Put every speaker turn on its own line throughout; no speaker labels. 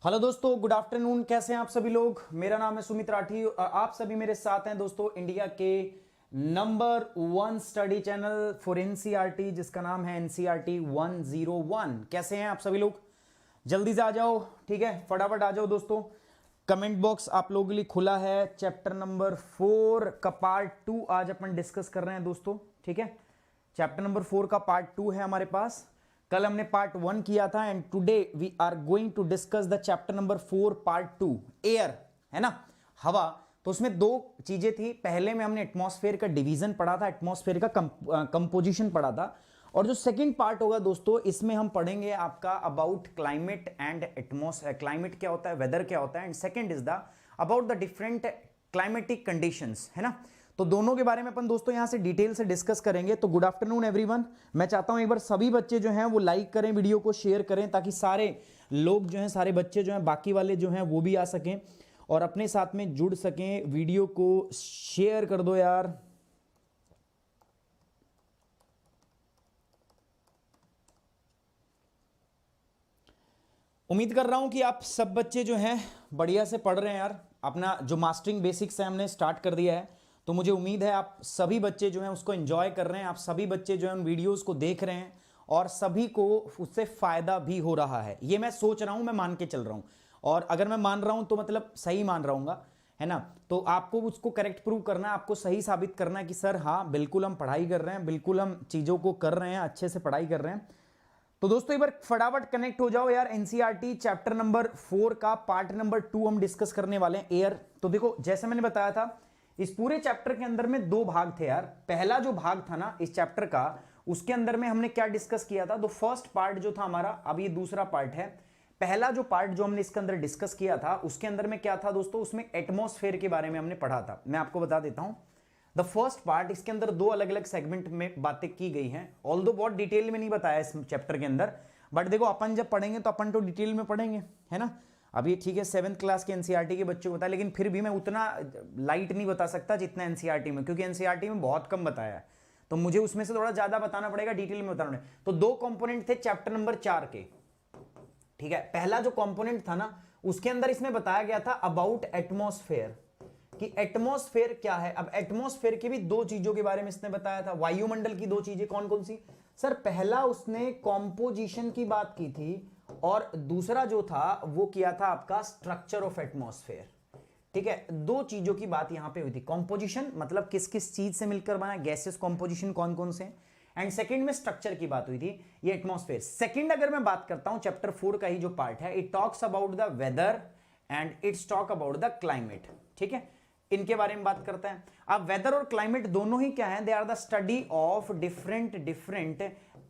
Hello दोस्तों, good afternoon. कैसे हैं आप सभी लोग? मेरा नाम है सुमित राठी। आप सभी मेरे साथ हैं दोस्तों इंडिया के number 1 study channel for NCERT, जिसका नाम है एनसीईआरटी 101। कैसे हैं आप सभी लोग? जल्दी से आ जाओ, ठीक है, फटाफट आ जाओ दोस्तों। कमेंट बॉक्स आप लोगों के लिए खुला है। चैप्टर नंबर 4 का पार्ट 2 आज अपन डिस्कस कर रहे हैं दोस्तों, ठीक है। चैप्टर नंबर 4 का पार्ट 2 है हमारे पास। कल हमने पार्ट 1 किया था and today we are going to discuss the chapter number 4 part 2, air, है ना, हवा। तो उसमें दो चीजें थी। पहले में हमने एटमॉस्फेयर का डिवीजन पढ़ा था, एटमॉस्फेयर का कंपोजिशन पढ़ा था। और जो सेकंड पार्ट होगा दोस्तों, इसमें हम पढ़ेंगे आपका about climate and atmosphere. Climate क्या होता है, वेदर क्या होता है, and second is the about the different climatic conditions, है ना। तो दोनों के बारे में अपन दोस्तों यहां से डिटेल से डिस्कस करेंगे। तो गुड आफ्टरनून एवरीवन। मैं चाहता हूं एक बार सभी बच्चे जो हैं वो लाइक करें, वीडियो को शेयर करें, ताकि सारे लोग जो हैं, सारे बच्चे जो हैं, बाकी वाले जो हैं वो भी आ सकें और अपने साथ में जुड़ सकें। वीडियो को शेयर कर दो यार। उम्मीद कर रहा हूं कि आप सब बच्चे जो हैं बढ़िया से पढ़ रहे हैं यार। अपना जो मास्टरिंग बेसिक्स है हमने स्टार्ट कर दिया है, तो मुझे उम्मीद है आप सभी बच्चे जो हैं उसको एंजॉय कर रहे हैं। आप सभी बच्चे जो हैं उन वीडियोस को देख रहे हैं और सभी को उससे फायदा भी हो रहा है। ये मैं सोच रहा हूं, मैं मान के चल रहा हूं। और अगर मैं मान रहा हूं तो मतलब सही मान रहूंगा, है ना। तो आपको उसको करेक्ट प्रूव करना है, आपको सही साबित करना है कि सर हाँ बिल्कुल हम पढ़ाई कर रहे हैं, बिल्कुल हम चीज़ों को कर रहे हैं, अच्छे से पढ़ाई कर रहे हैं। तो दोस्तों एक बार फटाफट कनेक्ट हो जाओ यार। एनसीईआरटी चैप्टर नंबर 4 का पार्ट नंबर 2 हम डिस्कस करने वाले हैं, एयर। तो देखो, जैसे मैंने बताया था, इस पूरे चैप्टर के अंदर में 2 भाग थे यार। पहला जो भाग था ना इस चैप्टर का, उसके अंदर में हमने क्या डिस्कस किया था। तो फर्स्ट पार्ट जो था हमारा, अब ये दूसरा पार्ट है। पहला जो पार्ट जो हमने इसके अंदर डिस्कस किया था, उसके अंदर में क्या था दोस्तों, उसमें एटमॉस्फेयर के बारे में हमने पढ़ा था। मैं आपको बता देता हूं, द फर्स्ट पार्ट, इसके अंदर 2 अलग अलग सेगमेंट में बातें की गई हैं। ऑल्दो बहुत डिटेल में नहीं बताया इस चैप्टर के अंदर, बट देखो अपन जब पढ़ेंगे तो अपन तो डिटेल में पढ़ेंगे, है ना। अभी ठीक है 7th क्लास के एनसीईआरटी के बच्चों को बताया, लेकिन फिर भी मैं उतना लाइट नहीं बता सकता जितना एनसीईआरटी में, क्योंकि एनसीईआरटी में बहुत कम बताया है। तो मुझे उसमें से थोड़ा ज्यादा बताना पड़ेगा, डिटेल में बताना पड़ेगा। तो 2 कंपोनेंट थे चैप्टर नंबर 4 के, ठीक है। पहला जो कंपोनेंट था ना, उसके अंदर इसमें बताया गया था अबाउट एटमॉस्फेयर, कि एटमॉस्फेयर क्या है। अब एटमॉस्फेयर की भी 2 चीजों के बारे में इसने बताया था। वायुमंडल की 2 चीजें कौन कौन सी सर? पहला उसने कॉम्पोजिशन की बात की थी, और दूसरा जो था वो किया था आपका स्ट्रक्चर ऑफ एटमॉस्फेयर, ठीक है। 2 चीजों की बात यहां पे हुई थी। कॉम्पोजिशन मतलब किस किस चीज से मिलकर बना, गैसेस कॉम्पोजिशन कौन कौन से, एंड सेकंड में स्ट्रक्चर की बात हुई थी, ये एटमॉस्फेयर। सेकंड अगर मैं बात करता हूं चैप्टर 4 का ही जो पार्ट है, it talks about the weather and it's talk about the climate, ठीक है। इनके बारे में बात करते हैं। अब वेदर और क्लाइमेट दोनों ही क्या है, they are the study of different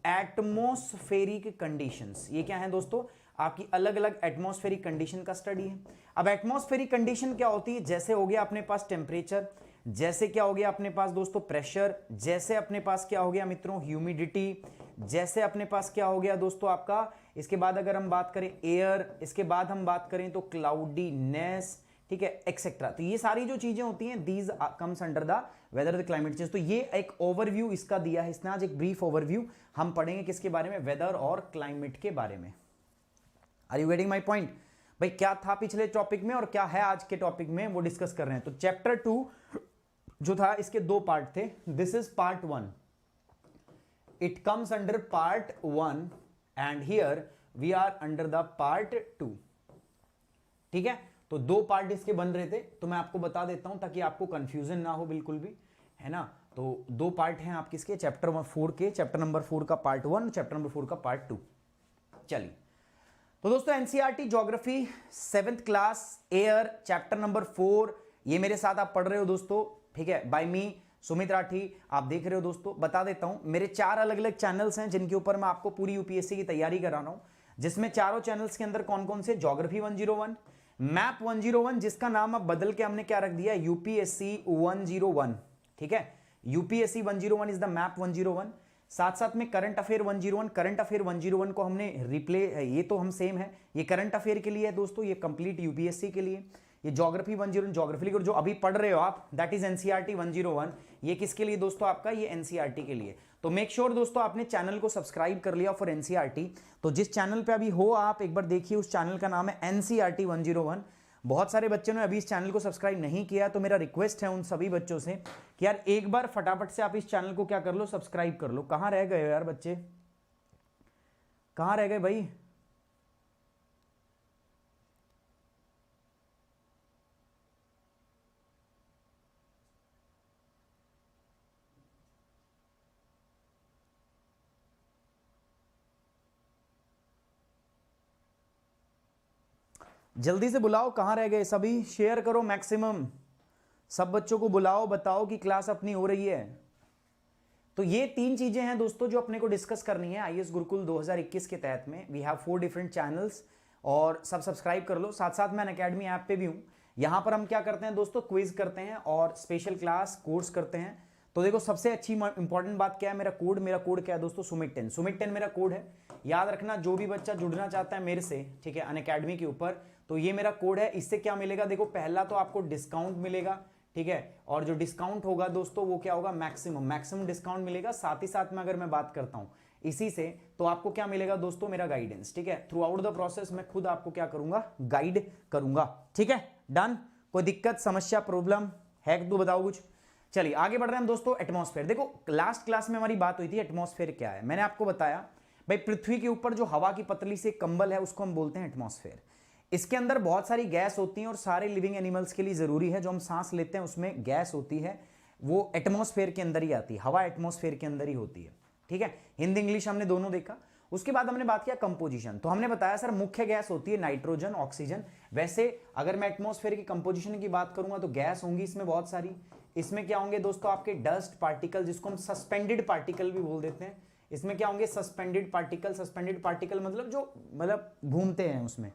atmospheric conditions. ये क्या है दोस्तों, आपकी अलग अलग एटमॉस्फेरिक कंडीशन का स्टडी है। अब एटमॉस्फेरिक कंडीशन क्या होती है? जैसे हो गया अपने पास टेम्परेचर, जैसे क्या हो गया अपने पास दोस्तों प्रेशर, जैसे अपने पास क्या हो गया मित्रों ह्यूमिडिटी, जैसे अपने पास क्या हो गया दोस्तों आपका, इसके बाद अगर हम बात करें एयर, इसके बाद हम बात करें तो क्लाउडीनेस, ठीक है, एक्सेट्रा। तो ये सारी जो चीजें होती हैं, these comes under the whether the climate change. तो ये एक ओवरव्यू इसका दिया है इसने, आज एक ब्रीफ ओवरव्यू हम पढ़ेंगे किसके बारे में, वेदर और क्लाइमेट के बारे में। Are you getting my point? भाई क्या था पिछले टॉपिक में और क्या है आज के टॉपिक में, वो डिस्कस कर रहे हैं। तो चैप्टर 2 जो था, इसके 2 पार्ट थे। This is part 1, it comes under part 1 and here we are under the part 2, ठीक है। तो 2 पार्ट इसके बन रहे थे, तो मैं आपको बता देता हूं ताकि आपको कंफ्यूजन ना हो बिल्कुल भी, है ना। तो 2 पार्ट हैं आपके इसके, चैप्टर 4 के, चैप्टर नंबर 4 का पार्ट 1, चैप्टर नंबर 4 का पार्ट 2। चलिए, तो दोस्तों NCERT geography 7th class air chapter number 4, ये मेरे साथ आप पढ़ रहे हो दोस्तों, ठीक है, बाय मी सुमित राठी आप देख रहे हो दोस्तों। बता देता हूं, मेरे 4 अलग अलग चैनल्स हैं जिनके ऊपर मैं आपको पूरी यूपीएससी की तैयारी करा रहा हूं, जिसमें चारों चैनल्स के अंदर कौन कौन से, ज्योग्राफी 101, मैप 101, जिसका नाम अब बदल के हमने क्या रख दिया, यूपीएससी 101, ठीक है, यूपीएससी 101 इज द मैप 101। साथ साथ में करंट अफेयर 101, करंट अफेयर 101 को हमने रिप्ले, ये तो हम सेम है, ये करंट अफेयर के लिए है दोस्तों, ये कंप्लीट यूपीएससी के लिए। ये ज्योग्राफी 101 ज्योग्राफी जो अभी पढ़ रहे हो आप, दैट इज एनसीईआरटी 101, ये किसके लिए दोस्तों, आपका ये एनसीईआरटी के लिए। तो मेक श्योर दोस्तों आपने चैनल को सब्सक्राइब कर लिया फॉर एनसीईआरटी। तो जिस चैनल पे अभी हो आप एक बार देखिए, उस चैनल का नाम है एनसीईआरटी 101। बहुत सारे बच्चों ने अभी इस चैनल को सब्सक्राइब नहीं किया, तो मेरा रिक्वेस्ट है उन सभी बच्चों से कि यार एक बार फटाफट से आप इस चैनल को क्या कर लो, सब्सक्राइब कर लो। कहां रह गए यार बच्चे, कहां रह गए भाई? जल्दी से बुलाओ, कहां रह गए सभी, शेयर करो मैक्सिमम, सब बच्चों को बुलाओ, बताओ कि क्लास अपनी हो रही है। तो ये 3 चीजें हैं दोस्तों जो अपने को डिस्कस करनी है आईएएस गुरुकुल 2021 के तहत में। वी हैव 4 डिफरेंट चैनल्स और सब सब्सक्राइब कर लो। साथ साथ मैं अनअकैडमी ऐप पे भी हूं, यहां पर हम क्या करते हैं दोस्तों, क्विज करते हैं और स्पेशल क्लास कोर्स करते हैं। तो देखो सबसे अच्छी इंपॉर्टेंट बात क्या है, मेरा कोड क्या है दोस्तों, सुमित 10 मेरा कोड है। याद रखना, जो भी बच्चा जुड़ना चाहता है मेरे से, ठीक है, अनअकैडमी के ऊपर, तो ये मेरा कोड है। इससे क्या मिलेगा, देखो पहला तो आपको डिस्काउंट मिलेगा, ठीक है, और जो डिस्काउंट होगा दोस्तों वो क्या होगा, मैक्सिमम डिस्काउंट मिलेगा। साथ ही साथ में अगर मैं बात करता हूं इसी से, तो आपको क्या मिलेगा दोस्तों, मेरा गाइडेंस, ठीक है, थ्रू आउट द प्रोसेस मैं खुद आपको क्या करूंगा, गाइड करूंगा, ठीक है, डन। कोई दिक्कत समस्या प्रॉब्लम है तो बताओ कुछ। चलिए आगे बढ़ रहे हैं हम दोस्तों। एटमॉस्फेयर, देखो लास्ट क्लास में हमारी बात हुई थी एटमॉस्फेयर क्या है। मैंने आपको बताया भाई पृथ्वी के ऊपर जो हवा की पतली से कंबल है उसको हम बोलते हैं एटमॉस्फेयर। इसके अंदर बहुत सारी गैस होती हैं और सारे लिविंग एनिमल्स के लिए जरूरी है, जो हम सांस लेते हैं उसमें गैस होती है, वो एटमॉस्फेयर के अंदर ही आती है, हवा एटमॉस्फेयर के अंदर ही होती है, ठीक है। हिंदी इंग्लिश हमने दोनों देखा। उसके बाद हमने बात किया कंपोजिशन, तो हमने बताया सर मुख्य गैस होती है नाइट्रोजन, ऑक्सीजन। वैसे अगर मैं एटमॉस्फेयर की कंपोजिशन की बात करूंगा तो गैस होंगी इसमें बहुत सारी। इसमें क्या होंगे दोस्तों, आपके डस्ट पार्टिकल, जिसको हम सस्पेंडेड पार्टिकल भी बोल देते हैं। इसमें क्या होंगे, सस्पेंडेड पार्टिकल मतलब घूमते हैं उसमें।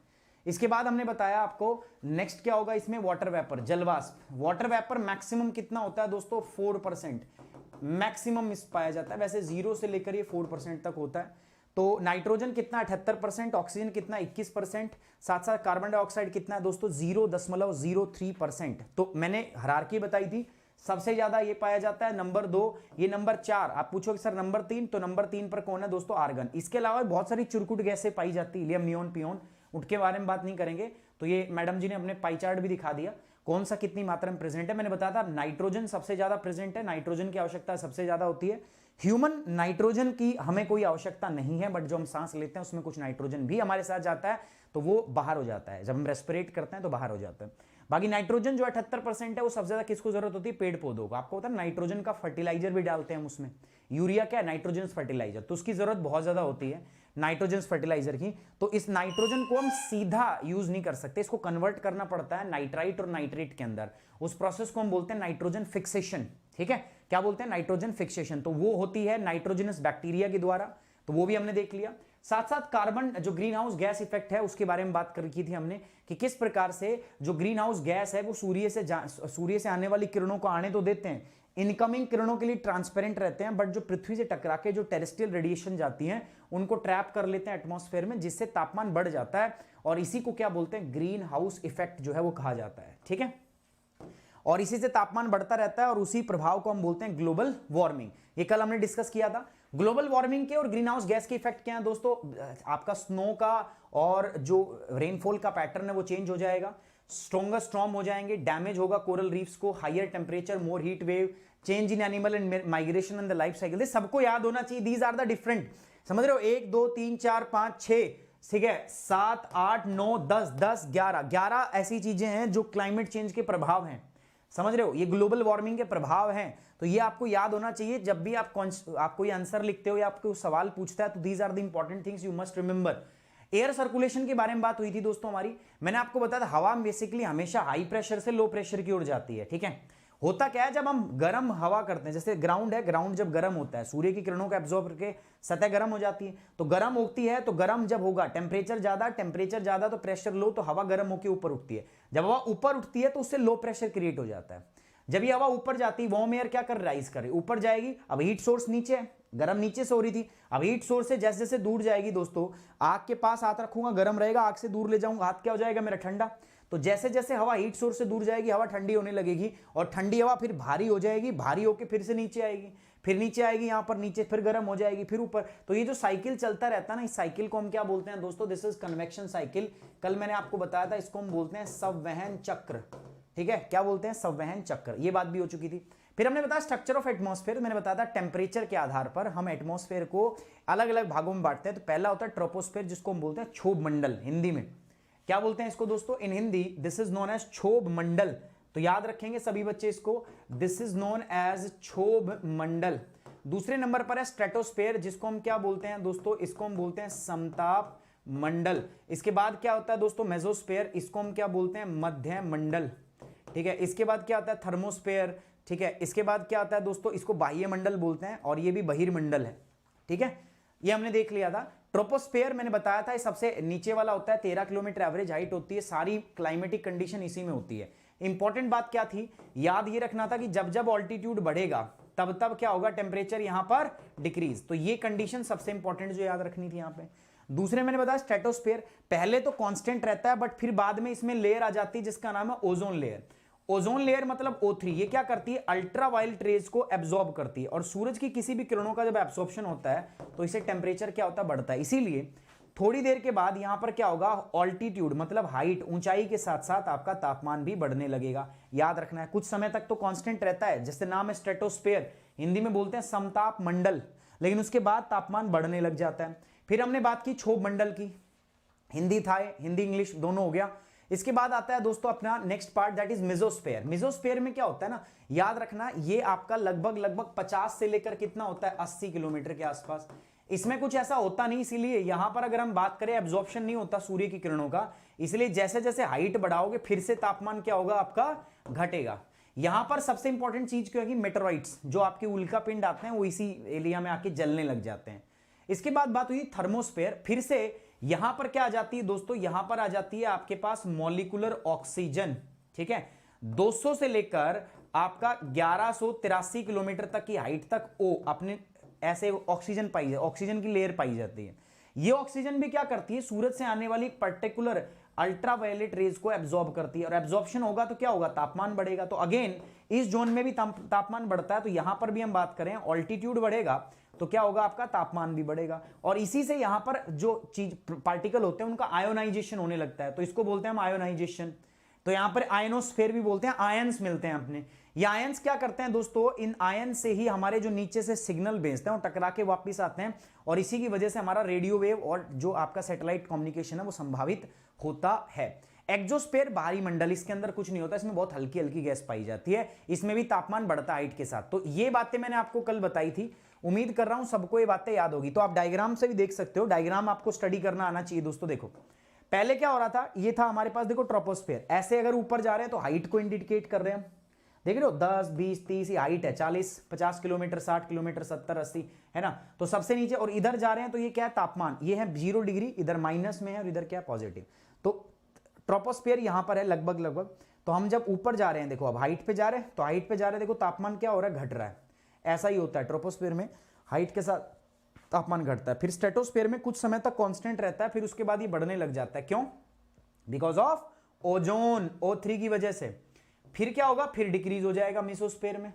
इसके बाद हमने बताया आपको नेक्स्ट क्या होगा, इसमें वाटर वेपर, जलवाष्प। वाटर वेपर मैक्सिमम कितना होता है दोस्तों, 4% मैक्सिमम इस पाया जाता है। वैसे 0 से लेकर ये 4% तक होता है। तो नाइट्रोजन कितना, 78%, ऑक्सीजन कितना, 21%, साथ साथ कार्बन डाइऑक्साइड कितना है दोस्तों, 0.03%। तो मैंने हायरार्की बताई थी, सबसे ज्यादा ये पाया जाता है नंबर 2, ये नंबर 4। आप पूछोगे सर नंबर 3, तो नंबर 3 पर कौन है दोस्तों, आर्गन। इसके अलावा बहुत सारी चुरकुट गैसें पाई जाती है, इलियम, नियोन, पियोन, उनके बारे में बात नहीं करेंगे। तो ये मैडम जी ने अपने पाई चार्ट भी दिखा दिया कौन सा कितनी मात्रा में प्रेजेंट है। मैंने बताया था नाइट्रोजन सबसे ज्यादा प्रेजेंट है, नाइट्रोजन की आवश्यकता सबसे ज्यादा होती है। ह्यूमन नाइट्रोजन की हमें कोई आवश्यकता नहीं है, बट जो हम सांस लेते हैं उसमें कुछ नाइट्रोजन भी हमारे साथ जाता है, तो वो बाहर हो जाता है, जब हम रेस्पिरेट करते हैं तो बाहर हो जाता है। बाकी नाइट्रोजन जो 78% है वो सबसे ज्यादा किसको जरूरत होती है, पेड़ पौधों को। आपको पता है नाइट्रोजन का फर्टिलाइजर भी डालते हैं हम उसमें, यूरिया क्या है, नाइट्रोजन फर्टिलाइजर, तो उसकी जरूरत बहुत ज्यादा होती है नाइट्रोजन फर्टिलाइजर की। तो इस नाइट्रोजन को हम सीधा यूज नहीं कर सकते, इसको कन्वर्ट करना पड़ता है नाइट्राइट और नाइट्रेट के अंदर। उस प्रोसेस को हम बोलते हैं नाइट्रोजन फिक्सेशन, ठीक है, क्या बोलते हैं, नाइट्रोजन फिक्सेशन। तो वो होती है नाइट्रोजनस बैक्टीरिया के द्वारा, तो वो भी हमने देख लिया। साथ साथ कार्बन जो ग्रीन हाउस गैस इफेक्ट है उसके बारे में बात की थी हमने, कि किस प्रकार से जो ग्रीन हाउस गैस है वो सूर्य से आने वाली किरणों को आने तो देते हैं, इनकमिंग किरणों के लिए ट्रांसपेरेंट रहते हैं, बट जो पृथ्वी से टकरा के जो टेरेस्ट्रियल रेडिएशन जाती हैं उनको ट्रैप कर लेते हैं एटमॉस्फेयर में, जिससे तापमान बढ़ जाता है। और इसी को क्या बोलते हैं, ग्रीन हाउस इफेक्ट जो है वो कहा जाता है, ठीक है। और इसी से तापमान बढ़ता रहता है और उसी प्रभाव को हम बोलते हैं ग्लोबल वार्मिंग। ये कल हमने डिस्कस किया था। ग्लोबल वार्मिंग के और ग्रीन हाउस गैस के इफेक्ट क्या है दोस्तों, आपका स्नो का और जो रेनफॉल का पैटर्न है वो चेंज हो जाएगा, स्ट्रॉन्गर स्टॉर्म हो जाएंगे, डैमेज होगा कोरल रीफ्स को, higher temperature, more heat wave, change in animal and migration and the life cycle. सबको याद होना चाहिए, दीज आर द डिफरेंट, समझ रहे हो, 1 2 3 4 5 6 ठीक है, 7, 8, 9, 10, 10, 11, 11 ऐसी चीजें हैं जो क्लाइमेट चेंज के प्रभाव हैं। समझ रहे हो, ये ग्लोबल वार्मिंग के प्रभाव हैं। तो ये आपको याद होना चाहिए जब भी आप कोई आंसर लिखते हो या आपको सवाल पूछता है, तो these are the important things you must remember. Air circulation के बारे में बात हुई थी दोस्तों हमारी, मैंने आपको बताया था हवा बेसिकली हमेशा हाई प्रेशर से लो प्रेशर की ओर जाती है। ठीक है, होता क्या है, जब हम गर्म हवा करते हैं, जैसे ग्राउंड है, ग्राउंड जब गर्म होता है सूर्य की किरणों को एब्जॉर्ब करके सतह गर्म हो जाती है, तो गर्म होती है, तो गर्म जब होगा टेम्परेचर ज्यादा तो प्रेशर लो, तो हवा गर्म होकर ऊपर उठती है। जब हवा ऊपर उठती है तो उससे लो प्रेशर क्रिएट हो जाता है। जब ये हवा ऊपर जाती है, वार्म एयर क्या कर राइज करे, ऊपर जाएगी। अब हीट सोर्स नीचे है, गर्म नीचे से हो रही थी, अब हीट सोर्स से जैसे जैसे दूर जाएगी दोस्तों, आग के पास हाथ रखूंगा गर्म रहेगा, आग से दूर ले जाऊंगा हाथ क्या हो जाएगा मेरा ठंडा। तो जैसे जैसे हवा हीट सोर्स से दूर जाएगी हवा ठंडी होने लगेगी, और ठंडी हवा फिर भारी हो जाएगी, भारी होकर फिर से नीचे आएगी, फिर नीचे आएगी यहाँ पर नीचे, फिर गर्म हो जाएगी, फिर ऊपर। तो ये जो साइकिल चलता रहता है ना, इस साइकिल को हम क्या बोलते हैं दोस्तों, दिस इज कन्वेक्शन साइकिल। कल मैंने आपको बताया था इसको हम बोलते हैं संवहन चक्र। ठीक है, क्या बोलते हैं, संवहन चक्र, ये बात भी हो चुकी थी। फिर हमने बताया स्ट्रक्चर ऑफ एटमॉस्फेयर, मैंने बताया था टेम्परेचर के आधार पर हम एटमॉस्फेयर को अलग अलग भागों में बांटते हैं। तो पहला होता है ट्रोपोस्फेयर, जिसको हम बोलते हैं क्षोभ मंडल, हिंदी में क्या बोलते हैं इसको दोस्तों, in Hindi this is known as क्षोभ मंडल। तो याद रखेंगे सभी बच्चे इसको, दिस इज नोन एज क्षोभ मंडल। दूसरे नंबर पर है स्ट्रेटोस्फेयर, जिसको हम क्या बोलते हैं दोस्तों, इसको हम बोलते हैं समताप मंडल। इसके बाद क्या होता है दोस्तों, मेसोस्फेयर, इसको हम क्या बोलते हैं, मध्य मंडल। ठीक है, इसके बाद क्या आता है, थर्मोस्फेयर। ठीक है, इसके बाद क्या आता है दोस्तों, इसको बाह्य मंडल बोलते हैं, और ये भी बहिर्मंडल है। ठीक है, ये हमने देख लिया था। ट्रोपोस्फेयर मैंने बताया था सबसे नीचे वाला होता है, 13 किलोमीटर एवरेज हाइट होती है, सारी क्लाइमेटिक कंडीशन इसी में होती है। इंपॉर्टेंट बात क्या थी, याद ये रखना था कि जब जब ऑल्टीट्यूड बढ़ेगा तब तब क्या होगा, टेम्परेचर यहां पर डिक्रीज। तो ये कंडीशन सबसे इंपॉर्टेंट जो याद रखनी थी यहां पे। दूसरे मैंने बताया स्ट्रेटोस्फेयर, पहले तो कांस्टेंट रहता है, बट फिर बाद में इसमें लेयर आ जाती है जिसका नाम है ओजोन लेयर। ओजोन लेयर मतलब O3, ये क्या करती है, अल्ट्रा वायलेट रेज को एब्सॉर्ब करती है, और सूरज की किसी भी किरणों का जब एब्सॉर्प्शन होता है तो इससे टेम्परेचर क्या होता है, बढ़ता है। इसीलिए थोड़ी देर के बाद यहां पर क्या होगा, ऑल्टीट्यूड मतलब हाइट, ऊंचाई के साथ साथ आपका तापमान भी बढ़ने लगेगा। याद रखना है, कुछ समय तक तो कांस्टेंट रहता है, जिससे नाम है स्ट्रेटोस्फेयर, हिंदी में बोलते हैं समताप मंडल, लेकिन उसके बाद तापमान बढ़ने लग जाता है। फिर हमने बात की क्षोभ मंडल की, हिंदी था, हिंदी इंग्लिश दोनों हो गया। इसके बाद आता है दोस्तों अपना next part, that is mesosphere. Mesosphere में क्या होता है ना, याद रखना, ये आपका लगभग 50 से लेकर कितना होता है, 80 किलोमीटर के आसपास। इसमें कुछ ऐसा होता नहीं, इसीलिए यहां पर अगर हम बात करें, एब्जॉर्प्शन नहीं होता सूर्य की किरणों का, इसलिए जैसे जैसे हाइट बढ़ाओगे फिर से तापमान क्या होगा आपका, घटेगा। यहां पर सबसे इंपॉर्टेंट चीज क्या होगी, मेटेरॉइड्स, जो आपके उल्का पिंड आते हैं वो इसी एरिया में आके जलने लग जाते हैं। इसके बाद बात हुई थर्मोस्फेयर, फिर से यहां पर क्या आ जाती है दोस्तों, यहां पर आ जाती है आपके पास मॉलिक्यूलर ऑक्सीजन। ठीक है, 200 से लेकर आपका 1183 किलोमीटर तक की हाइट तक ओ अपने ऐसे ऑक्सीजन पाई जाती है, ऑक्सीजन की लेयर पाई जाती है। ये ऑक्सीजन भी क्या करती है, सूरज से आने वाली पर्टिकुलर अल्ट्रावायलेट रेज को एब्सॉर्ब करती है, और एब्सॉर्प्शन होगा तो क्या होगा, तापमान बढ़ेगा। तो अगेन इस जोन में भी तापमान बढ़ता है, तो यहां पर भी हम बात करें, ऑल्टीट्यूड बढ़ेगा तो क्या होगा, आपका तापमान भी बढ़ेगा। और इसी से यहां पर जो चीज पार्टिकल होते हैं उनका आयोनाइजेशन होने लगता है, तो इसको बोलते हैं हम आयोनाइजेशन। तो यहां पर आयनोस्फेयर भी बोलते हैं, आयंस मिलते हैं अपने। ये आयंस क्या करते हैं दोस्तों, इन आयन से ही हमारे जो नीचे से सिग्नल भेजते हैं वो टकरा के वापस आते हैं, और इसी की वजह से हमारा रेडियो वेव और जो आपका सैटेलाइट कम्युनिकेशन है वो संभावित होता है। एक्सोस्फेयर बाहरी मंडल, इसके अंदर कुछ नहीं होता, इसमें बहुत हल्की हल्की गैस पाई जाती है, इसमें भी तापमान बढ़ता है हाइट के साथ। तो ये बातें मैंने आपको कल बताई थी, उम्मीद कर रहा हूं सबको ये बातें याद होगी। तो आप डायग्राम से भी देख सकते हो, डायग्राम आपको स्टडी करना आना चाहिए दोस्तों। देखो पहले क्या हो रहा था, ये था हमारे पास, देखो ट्रोपोस्फेयर, ऐसे अगर ऊपर जा रहे हैं तो हाइट को इंडिकेट कर रहे हैं, देख रहे हो 10, 20, 30 ये हाइट है, 40, 50 किलोमीटर, 60 किलोमीटर, 70, 80 है ना। तो सबसे नीचे, और इधर जा रहे हैं तो ये क्या है, तापमान, ये है 0 डिग्री, इधर माइनस में है और इधर क्या पॉजिटिव। तो ट्रोपोस्फेयर यहां पर है लगभग। तो हम जब ऊपर जा रहे हैं, देखो अब हाइट पे जा रहे हैं, तो हाइट पे जा रहे हैं, देखो तापमान क्या हो रहा है, घट रहा है। ऐसा ही होता है ट्रोपोस्फेयर में, हाइट के साथ तापमान घटता है। फिर स्ट्रेटोस्फेयर में कुछ समय तक कांस्टेंट रहता है, फिर उसके बाद ये बढ़ने लग जाता है। क्यों, बिकॉज ऑफ ओजोन, O3 की वजह से। फिर क्या होगा, फिर डिक्रीज हो जाएगा मेसोस्फेयर में।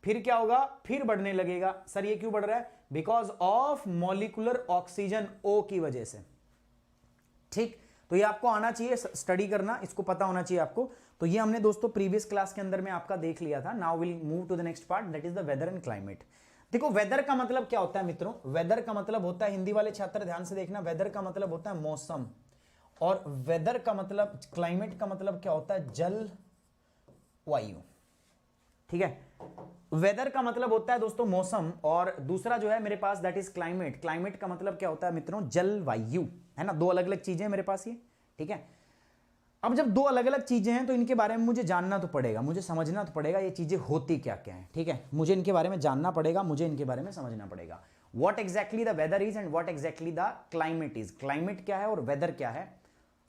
फिर क्या होगा, फिर बढ़ने लगेगा। सर ये क्यों बढ़ रहा है, because of molecular oxygen, O की वजह से। ठीक, तो ये आपको आना चाहिए, स्टडी करना, इसको पता होना चाहिए आपको। तो ये हमने दोस्तों प्रीवियस क्लास के अंदर में आपका देख लिया था। Now will move to the next part, that is the weather and climate. देखो वेदर का मतलब क्या होता है मित्रों, वेदर का मतलब होता है, हिंदी वाले छात्र ध्यान से देखना, वेदर का मतलब होता है मौसम, और वेदर का मतलब, क्लाइमेट का मतलब क्या होता है, जल वायु। ठीक है, वेदर का मतलब होता है दोस्तों मौसम, और दूसरा जो है मेरे पास दैट इज क्लाइमेट। क्लाइमेट का मतलब क्या होता है मित्रों, जलवायु, है ना, दो अलग अलग चीजें मेरे पास ये। ठीक है, अब जब दो अलग अलग चीजें हैं तो इनके बारे में मुझे जानना तो पड़ेगा, मुझे समझना तो पड़ेगा ये चीजें होती क्या क्या है। ठीक है, मुझे इनके बारे में जानना पड़ेगा, मुझे इनके बारे में समझना पड़ेगा। What exactly the weather is and what exactly the climate is, climate क्या है और वेदर क्या है,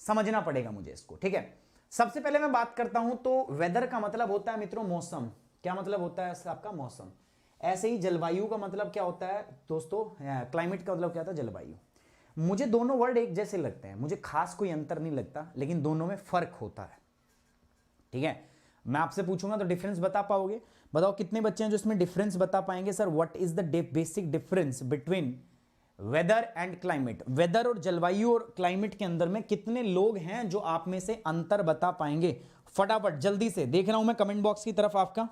समझना पड़ेगा मुझे इसको। ठीक है, सबसे पहले मैं बात करता हूं तो वेदर का मतलब होता है मित्रों मौसम। क्या मतलब होता है आपका, मौसम। ऐसे ही जलवायु का मतलब क्या होता है दोस्तों, क्लाइमेट का मतलब क्या होता है, जलवायु। मुझे दोनों वर्ड एक जैसे लगते हैं, मुझे खास कोई अंतर नहीं लगता, लेकिन दोनों में फर्क होता है। ठीक है, मैं आपसे पूछूंगा तो डिफरेंस बता पाओगे? बताओ कितने बच्चे हैं जो इसमें डिफरेंस बता पाएंगे, sir what is the basic difference between weather and climate. Weather और जलवायु और क्लाइमेट के अंदर में कितने लोग हैं जो आप में से अंतर बता पाएंगे? फटाफट जल्दी से, देख रहा हूं मैं कमेंट बॉक्स की तरफ आपका।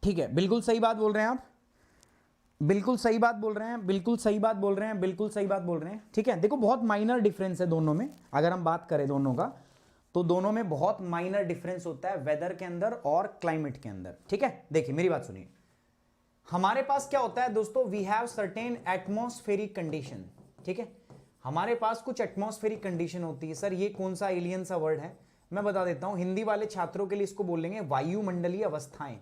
ठीक है, बिल्कुल सही बात बोल रहे हैं आप, बिल्कुल सही बात बोल रहे हैं, बिल्कुल सही बात बोल रहे हैं, बिल्कुल सही बात बोल रहे हैं। ठीक है, देखो बहुत माइनर डिफरेंस है दोनों में, अगर हम बात करें दोनों का, तो दोनों में बहुत माइनर डिफरेंस होता है वेदर के अंदर और क्लाइमेट के अंदर। ठीक है, देखिए मेरी बात सुनिए, हमारे पास क्या होता है दोस्तों, we have certain atmospheric condition. ठीक है, हमारे पास कुछ एटमॉस्फेरिक कंडीशन होती है। सर ये कौन सा एलियन सा वर्ड है, मैं बता देता हूं, हिंदी वाले छात्रों के लिए इसको बोलेंगे वायुमंडलीय अवस्थाएं।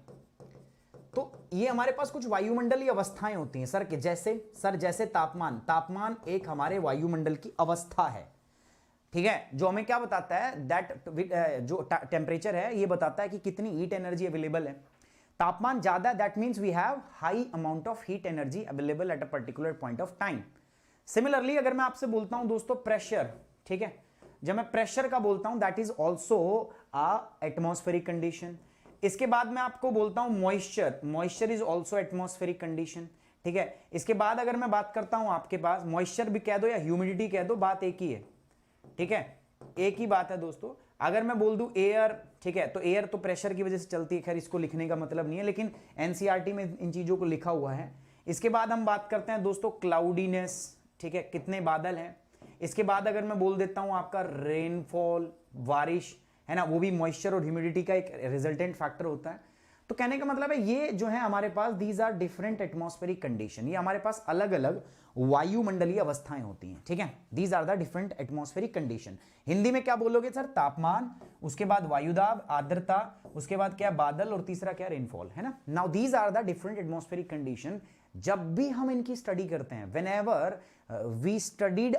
तो ये हमारे पास कुछ वायुमंडलीय अवस्थाएं होती हैं सर के, जैसे तापमान, तापमान एक हमारे वायुमंडल की अवस्था है। ठीक है, जो हमें क्या बताता है, दैट जो टेम्परेचर है ये बताता है कि कितनी हीट एनर्जी अवेलेबल है। तापमान ज्यादा, that means we have high amount of heat energy available at a particular point of time. Similarly अगर मैं आपसे बोलता हूं दोस्तों प्रेशर, ठीक है, जब मैं प्रेशर का बोलता हूं that is also a atmospheric condition. इसके बाद मैं आपको बोलता हूं moisture, moisture is also atmospheric condition. ठीक है, इसके बाद अगर मैं बात करता हूं आपके पास, मॉइस्चर भी कह दो या ह्यूमिडिटी कह दो, बात एक ही है। ठीक है, एक ही बात है दोस्तों। अगर मैं बोल दूं एयर, ठीक है, तो एयर तो प्रेशर की वजह से चलती है, खैर इसको लिखने का मतलब नहीं है, लेकिन एनसीईआरटी में इन चीजों को लिखा हुआ है। इसके बाद हम बात करते हैं दोस्तों क्लाउडीनेस, ठीक है, कितने बादल हैं। इसके बाद अगर मैं बोल देता हूं आपका रेनफॉल, बारिश, है ना, वो भी मॉइस्चर और ह्यूमिडिटी का एक रिजल्टेंट फैक्टर होता है। तो कहने का मतलब है ये जो है हमारे पास, these are different atmospheric condition, ये हमारे पास अलग अलग वायुमंडलीय अवस्थाएं होती हैं। ठीक है, these are the different atmospheric condition. Hindi में क्या बोलोगे सर, तापमान, उसके बाद वायुदाब, आर्द्रता, उसके बाद क्या बादल, और तीसरा क्या रेनफॉल, है ना। Now these are the different atmospheric condition. जब भी हम इनकी स्टडी करते हैं, whenever we study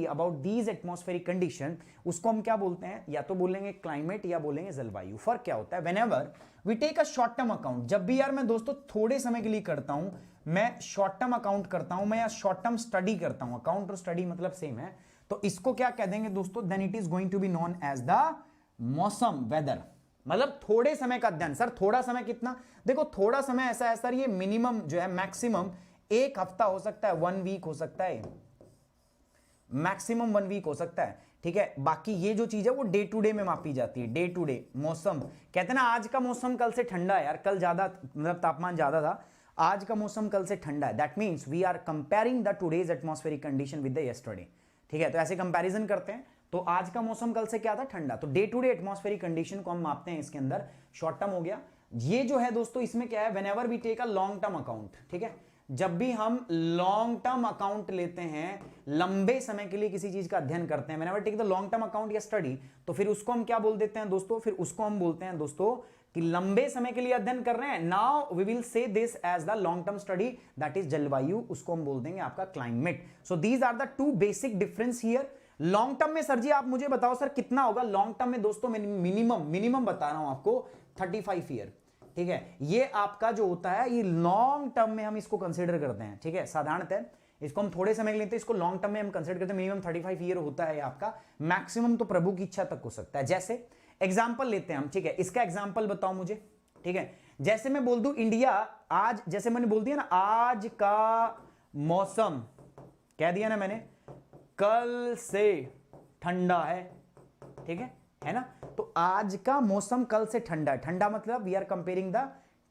about these atmospheric condition, उसको हम क्या बोलते हैं, या तो बोलेंगे क्लाइमेट या बोलेंगे जलवायु। फर्क क्या होता है, whenever we take a short term account, जब भी यार मैं दोस्तों थोड़े समय के लिए करता हूं, मैं शॉर्ट टर्म अकाउंट करता हूं, मैं या शॉर्ट टर्म स्टडी करता हूं, अकाउंट और स्टडी मतलब सेम है, तो इसको क्या कह देंगे दोस्तों, then it is going to be known as the मौसम, वेदर। मतलब थोड़े समय का अध्ययन। सर थोड़ा समय कितना, देखो थोड़ा समय ऐसा है सर, ये मिनिमम जो है, मैक्सिमम एक हफ्ता हो सकता है, 1 वीक हो सकता है, मैक्सिमम 1 वीक हो सकता है। ठीक है। बाकी ये जो चीज है वो डे टू डे में मापी जाती है, डे टू डे। मौसम कहते हैं ना, आज का मौसम कल से ठंडा है यार, कल ज्यादा मतलब तापमान ज्यादा था, आज का मौसम कल से ठंडा है। That means we are comparing the today's atmospheric condition with the yesterday. ठीक है, तो ऐसे कंपैरिजन करते हैं। तो आज का मौसम कल से क्या था, ठंडा। तो day to day atmospheric condition को हम मापते हैं इसके अंदर। शॉर्ट टर्म हो गया। ये जो है दोस्तों, इसमें क्या है, whenever we take a long term account, ठीक है, जब भी हम लॉन्ग टर्म अकाउंट लेते हैं, लंबे समय के लिए किसी चीज का अध्ययन करते हैं, whenever take the long term account या स्टडी, तो फिर उसको हम क्या बोल देते हैं दोस्तों, फिर उसको हम बोलते हैं दोस्तों कि लंबे समय के लिए अध्ययन कर रहे हैं। Now we will say this as the long term study, that is जलवायु, उसको हम बोल देंगे आपका climate. So these are the two basic difference here. Long term में सर जी आप मुझे बताओ सर कितना होगा लॉन्ग टर्म में दोस्तों, मिनिमम बता रहा हूं आपको 35 ईयर। ठीक है, ये आपका जो होता है ये लॉन्ग टर्म में हम इसको कंसीडर करते हैं। ठीक है, साधारणतः इसको हम थोड़े समय के लेते हैं, इसको लॉन्ग टर्म में हम कंसीडर करते हैं। मिनिमम 35 ईयर होता है आपका, मैक्सिमम तो प्रभु की इच्छा तक हो सकता है। जैसे एग्जाम्पल लेते हैं हम, ठीक है, इसका एग्जाम्पल बताओ मुझे। ठीक है, जैसे मैं बोल दूं इंडिया आज, जैसे मैंने बोल दिया ना आज का मौसम, कह दिया ना मैंने, कल से ठंडा है। ठीक है ना, तो आज का मौसम कल से ठंडा है। ठंडा मतलब we are comparing the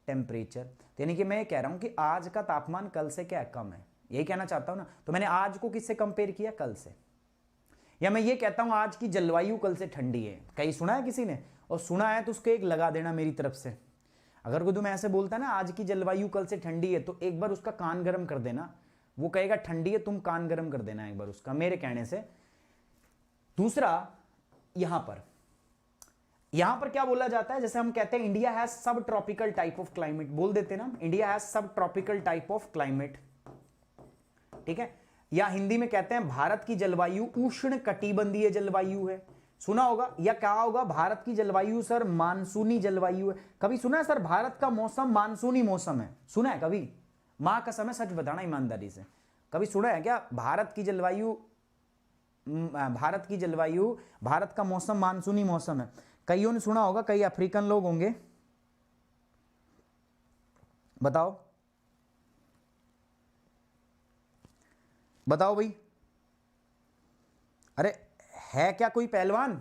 temperature, यानी कि मैं कह रहा हूं कि आज का तापमान कल से क्या है, कम है, यही कहना चाहता हूं ना। तो मैंने आज को किससे कंपेयर किया, कल से। या मैं ये कहता हूं आज की जलवायु कल से ठंडी है, कहीं सुना है किसी ने, और सुना है तो उसको एक लगा देना मेरी तरफ से। अगर कोई तुम्हें ऐसे बोलता है ना आज की जलवायु कल से ठंडी है, तो एक बार उसका कान गर्म कर देना। वो कहेगा ठंडी है, तुम कान गर्म कर देना एक बार उसका, मेरे कहने से। दूसरा, यहां पर क्या बोला जाता है, जैसे हम कहते हैं इंडिया हैज सब ट्रॉपिकल टाइप ऑफ क्लाइमेट, बोल देते ना, इंडिया हैज सब ट्रॉपिकल टाइप ऑफ क्लाइमेट। ठीक है, या हिंदी में कहते हैं भारत की जलवायु उष्ण कटिबंधीय जलवायु है, सुना होगा। या क्या होगा, भारत की जलवायु सर मानसूनी जलवायु है। कभी सुना है सर भारत का मौसम मानसूनी मौसम है, सुना है कभी? मां कसम है, सच बताना ईमानदारी से, कभी सुना है क्या भारत की जलवायु, भारत का मौसम मानसूनी मौसम है? कईयों ने सुना होगा, कई अफ्रीकन लोग होंगे, बताओ बताओ भाई। अरे है क्या कोई पहलवान,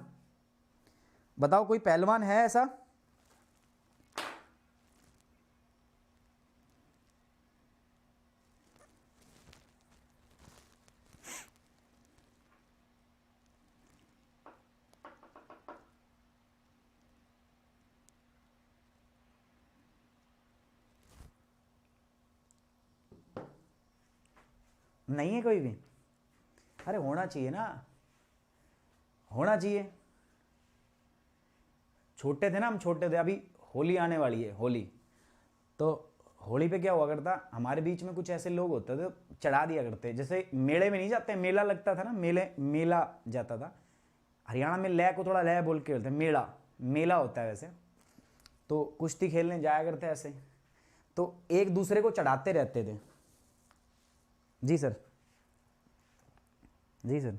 बताओ कोई पहलवान है ऐसा? नहीं है कोई भी? अरे होना चाहिए ना, होना चाहिए। छोटे थे ना हम, छोटे थे, अभी होली आने वाली है, होली, तो होली पे क्या हुआ करता, हमारे बीच में कुछ ऐसे लोग होते थे, चढ़ा दिया करते, जैसे मेले में नहीं जाते, मेला लगता था ना, मेला जाता था। हरियाणा में लय को थोड़ा लय बोल के बोलते हैं, मेला, मेला होता है वैसे। तो कुश्ती खेलने जाया करते ऐसे, तो एक दूसरे को चढ़ाते रहते थे। जी सर, जी सर।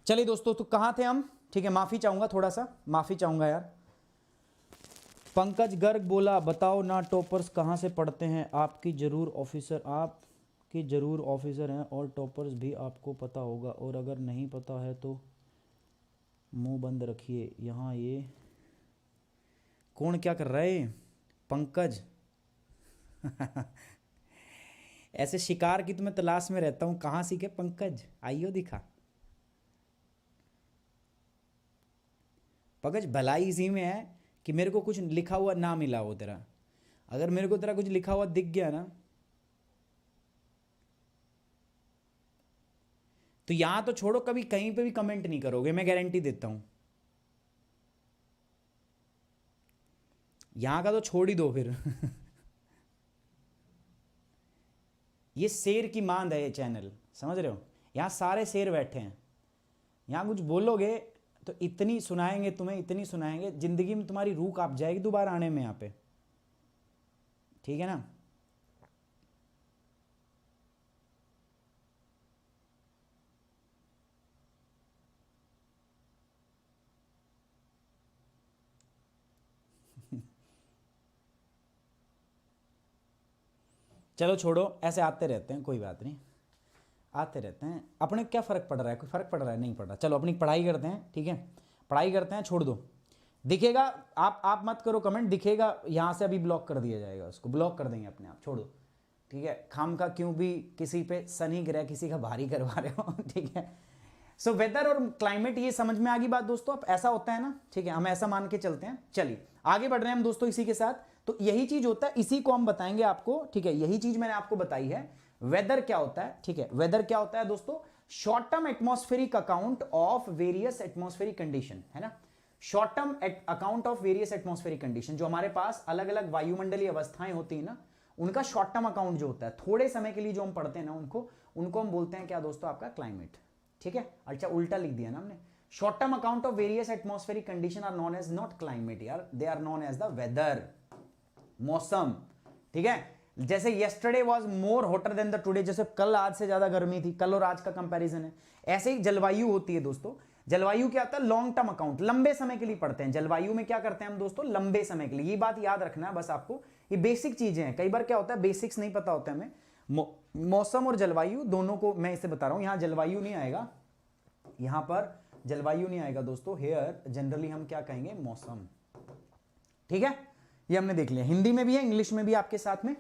चलिए दोस्तों, तो कहाँ थे हम? ठीक है, माफ़ी चाहूँगा, थोड़ा सा माफ़ी चाहूँगा यार। पंकज गर्ग बोला, बताओ ना टॉपर्स कहाँ से पढ़ते हैं? आपकी ज़रूर ऑफिसर हैं और टॉपर्स भी आपको पता होगा, और अगर नहीं पता है तो मुंह बंद रखिए। यहाँ ये कौन क्या कर रहा है? पंकज ऐसे शिकार की तो मैं तलाश में रहता हूँ, कहाँ सीखे पंकज? आइयो दिखा। पंकज भलाई इसी में है कि मेरे को कुछ लिखा हुआ ना मिला हो तेरा। अगर मेरे को तेरा कुछ लिखा हुआ दिख गया ना, तो यहां तो छोड़ो, कभी कहीं पे भी कमेंट नहीं करोगे, मैं गारंटी देता हूं। यहां का तो छोड़ ही दो फिर ये शेर की मांद है ये चैनल, समझ रहे हो? यहां सारे शेर बैठे हैं। यहां कुछ बोलोगे तो इतनी सुनाएंगे तुम्हें, इतनी सुनाएंगे, जिंदगी में तुम्हारी रूह कांप जाएगी दोबारा आने में यहाँ पे। ठीक है ना? चलो छोड़ो, ऐसे आते रहते हैं, कोई बात नहीं, आते रहते हैं। अपने क्या फ़र्क पड़ रहा है? कोई फ़र्क पड़ रहा है? नहीं पड़ रहा। चलो अपनी पढ़ाई करते हैं, ठीक है? पढ़ाई करते हैं, छोड़ दो। दिखेगा, आप मत करो कमेंट, दिखेगा यहाँ से अभी ब्लॉक कर दिया जाएगा, उसको ब्लॉक कर देंगे अपने आप, छोड़ दो। ठीक है, खाम का क्यों भी किसी पे शनि ग्रह किसी का भारी करवा रहे हो ठीक है? सो वेदर और क्लाइमेट, ये समझ में आ गई बात दोस्तों? अब ऐसा होता है ना, ठीक है, हम ऐसा मान के चलते हैं। चलिए आगे बढ़ रहे हैं हम दोस्तों इसी के साथ। तो यही चीज होता है, इसी को हम बताएंगे आपको, ठीक है? यही चीज मैंने आपको बताई है। वेदर क्या होता है? ठीक है, वेदर क्या होता है दोस्तों? Short term atmospheric account of various atmospheric condition, है ना? Short term account of various atmospheric condition, जो हमारे पास अलग अलग वायुमंडलीय अवस्थाएं होती है ना, उनका शॉर्ट टर्म अकाउंट जो होता है, थोड़े समय के लिए जो हम पढ़ते हैं ना, उनको हम बोलते हैं क्या दोस्तों? आपका क्लाइमेट। ठीक है, अच्छा उल्टा लिख दिया ना हमने। Short term account of various atmospheric condition are known as not climate यार, they are known as the weather, मौसम। ठीक है, जैसे yesterday was more hotter than the today, जैसे कल आज से ज्यादा गर्मी थी, कल और आज का कंपैरिजन है। ऐसे ही जलवायु होती है दोस्तों। जलवायु क्या होता है? लॉन्ग टर्म अकाउंट, लंबे समय के लिए पढ़ते हैं। जलवायु में क्या करते हैं हम दोस्तों? लंबे समय के लिए। ये बात याद रखना है बस आपको, ये बेसिक चीजें हैं। कई बार क्या होता है, बेसिक्स नहीं पता होता है हमें। मौसम और जलवायु दोनों को मैं इसे बता रहा हूं। यहां जलवायु नहीं आएगा, यहां पर जलवायु नहीं आएगा दोस्तों। हेयर जनरली हम क्या कहेंगे? मौसम। ठीक है, ये हमने देख लिया। हिंदी में भी है, इंग्लिश में भी आपके साथ में।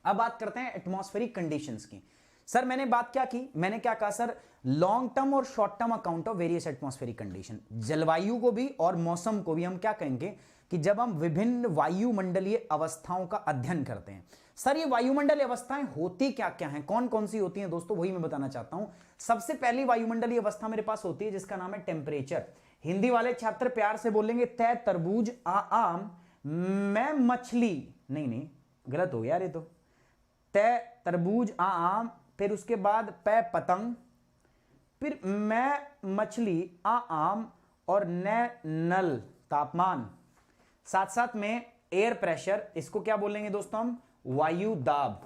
अब बात करते हैं एटमॉस्फेरिक कंडीशंस की। सर मैंने बात क्या की? मैंने क्या कहा सर? लॉन्ग टर्म और short term account of various atmospheric condition. जलवायु को भी और मौसम को भी हम क्या कहेंगे कि जब हम विभिन्न वायुमंडलीय अवस्थाओं का अध्ययन करते हैं। सर ये वायुमंडलीय अवस्थाएं होती क्या क्या हैं, कौन कौन सी होती हैं दोस्तों? वही मैं बताना चाहता हूं। सबसे पहली वायुमंडलीय अवस्था मेरे पास होती है जिसका नाम है टेम्परेचर। हिंदी वाले छात्र प्यार से बोलेंगे तय तरबूज आम, मैं मछली, नहीं गलत हो गया यार ये तो। तय तरबूज आम, फिर उसके बाद पै पतंग, फिर मैं मछली आम, और न नल तापमान, साथ साथ में एयर प्रेशर, इसको क्या बोलेंगे दोस्तों हम? वायु दाब।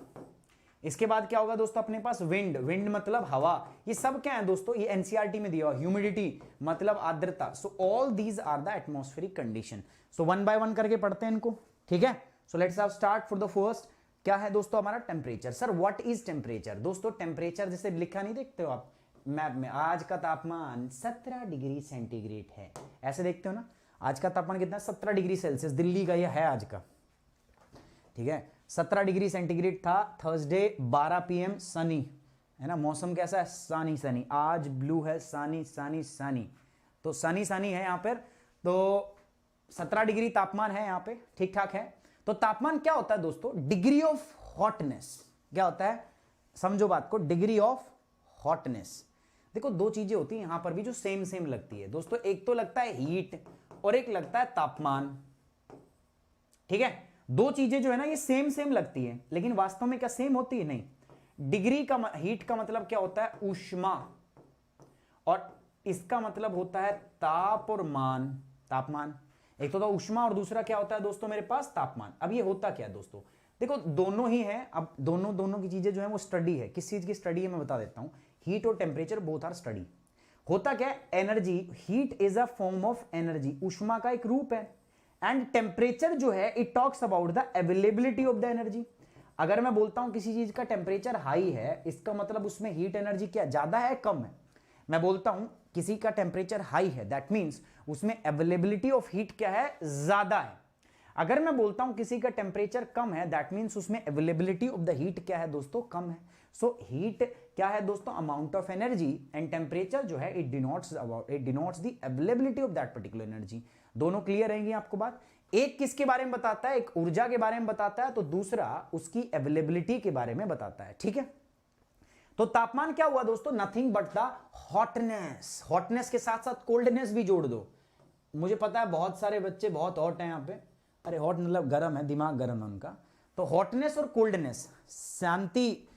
इसके बाद क्या होगा दोस्तों अपने पास? विंड, विंड मतलब हवा। ये सब क्या है दोस्तों? ये एनसीईआरटी में दिया हुआ। ह्यूमिडिटी मतलब आर्द्रता। So all these are the atmospheric condition. So one by one करके पढ़ते हैं इनको, ठीक है? So let's have start for the first. क्या है दोस्तों हमारा? Temperature. Sir what is temperature? दोस्तों टेम्परेचर जैसे लिखा नहीं देखते हो आप मैप में, आज का तापमान 17 डिग्री सेंटीग्रेड है, ऐसे देखते हो ना? आज का तापमान कितना? 17 डिग्री सेल्सियस। दिल्ली का यह है आज का, ठीक है? 17 डिग्री सेंटीग्रेड था। थर्सडे 12 PM, सनी, है ना? मौसम कैसा है? सनी सनी। आज ब्लू है, सनी सनी सनी, तो सनी सनी है यहाँ पर। तो 17 डिग्री तापमान है यहाँ पे, ठीक ठाक है। तो तापमान क्या होता है दोस्तों? Degree of hotness. क्या होता है? समझो बात को, डिग्री ऑफ हॉटनेस। देखो दो चीजें होती हैं यहां पर भी जो सेम सेम लगती है दोस्तों। एक तो लगता है हीट और एक लगता है तापमान, ठीक है? दो चीजें जो है ना ये सेम सेम लगती है, लेकिन वास्तव में क्या सेम होती है? नहीं। डिग्री का हीट का मतलब क्या होता है? ऊष्मा, और इसका मतलब होता है ताप और मान, तापमान। एक तो ऊष्मा और दूसरा क्या होता है दोस्तों मेरे पास? तापमान। अब ये होता क्या है दोस्तों? देखो दोनों ही हैं। अब दोनों की चीजें जो है वो स्टडी है। किस चीज की स्टडी है मैं बता देता हूं। हीट और टेम्परेचर बोथ आर स्टडी। होता क्या है, energy, heat is a form of energy, ऊष्मा का एक रूप है। एंड टेम्परेचर जो है it talks about the availability of the energy. अगर मैं बोलता हूं किसी चीज का टेम्परेचर हाई है, इसका मतलब उसमें हीट एनर्जी क्या ज्यादा है कम है। मैं बोलता हूं किसी का टेम्परेचर हाई है, दैट मींस उसमें अवेलेबिलिटी ऑफ हीट क्या है, ज्यादा है। अगर मैं बोलता हूं किसी का टेम्परेचर कम है, दैट मींस उसमें अवेलेबिलिटी ऑफ द हीट क्या है दोस्तों, कम है। सो हीट क्या है दोस्तों, amount of energy, and temperature जो है it denotes the availability of that particular energy. दोनों क्लियर रहेंगी आपको बात। एक किसके बारे में बताता है, एक ऊर्जा के बारे में बताता है, तो दूसरा उसकी अवेलेबिलिटी के बारे में बताता है। ठीक है, तो तापमान क्या हुआ दोस्तों, nothing but the hotness. Hotness के साथ साथ कोल्डनेस भी जोड़ दो। मुझे पता है बहुत सारे बच्चे बहुत हॉट हैं यहाँ पे, अरे हॉट मतलब गर्म है, दिमाग गर्म है उनका। तो हॉटनेस और कोल्डनेस, शांति,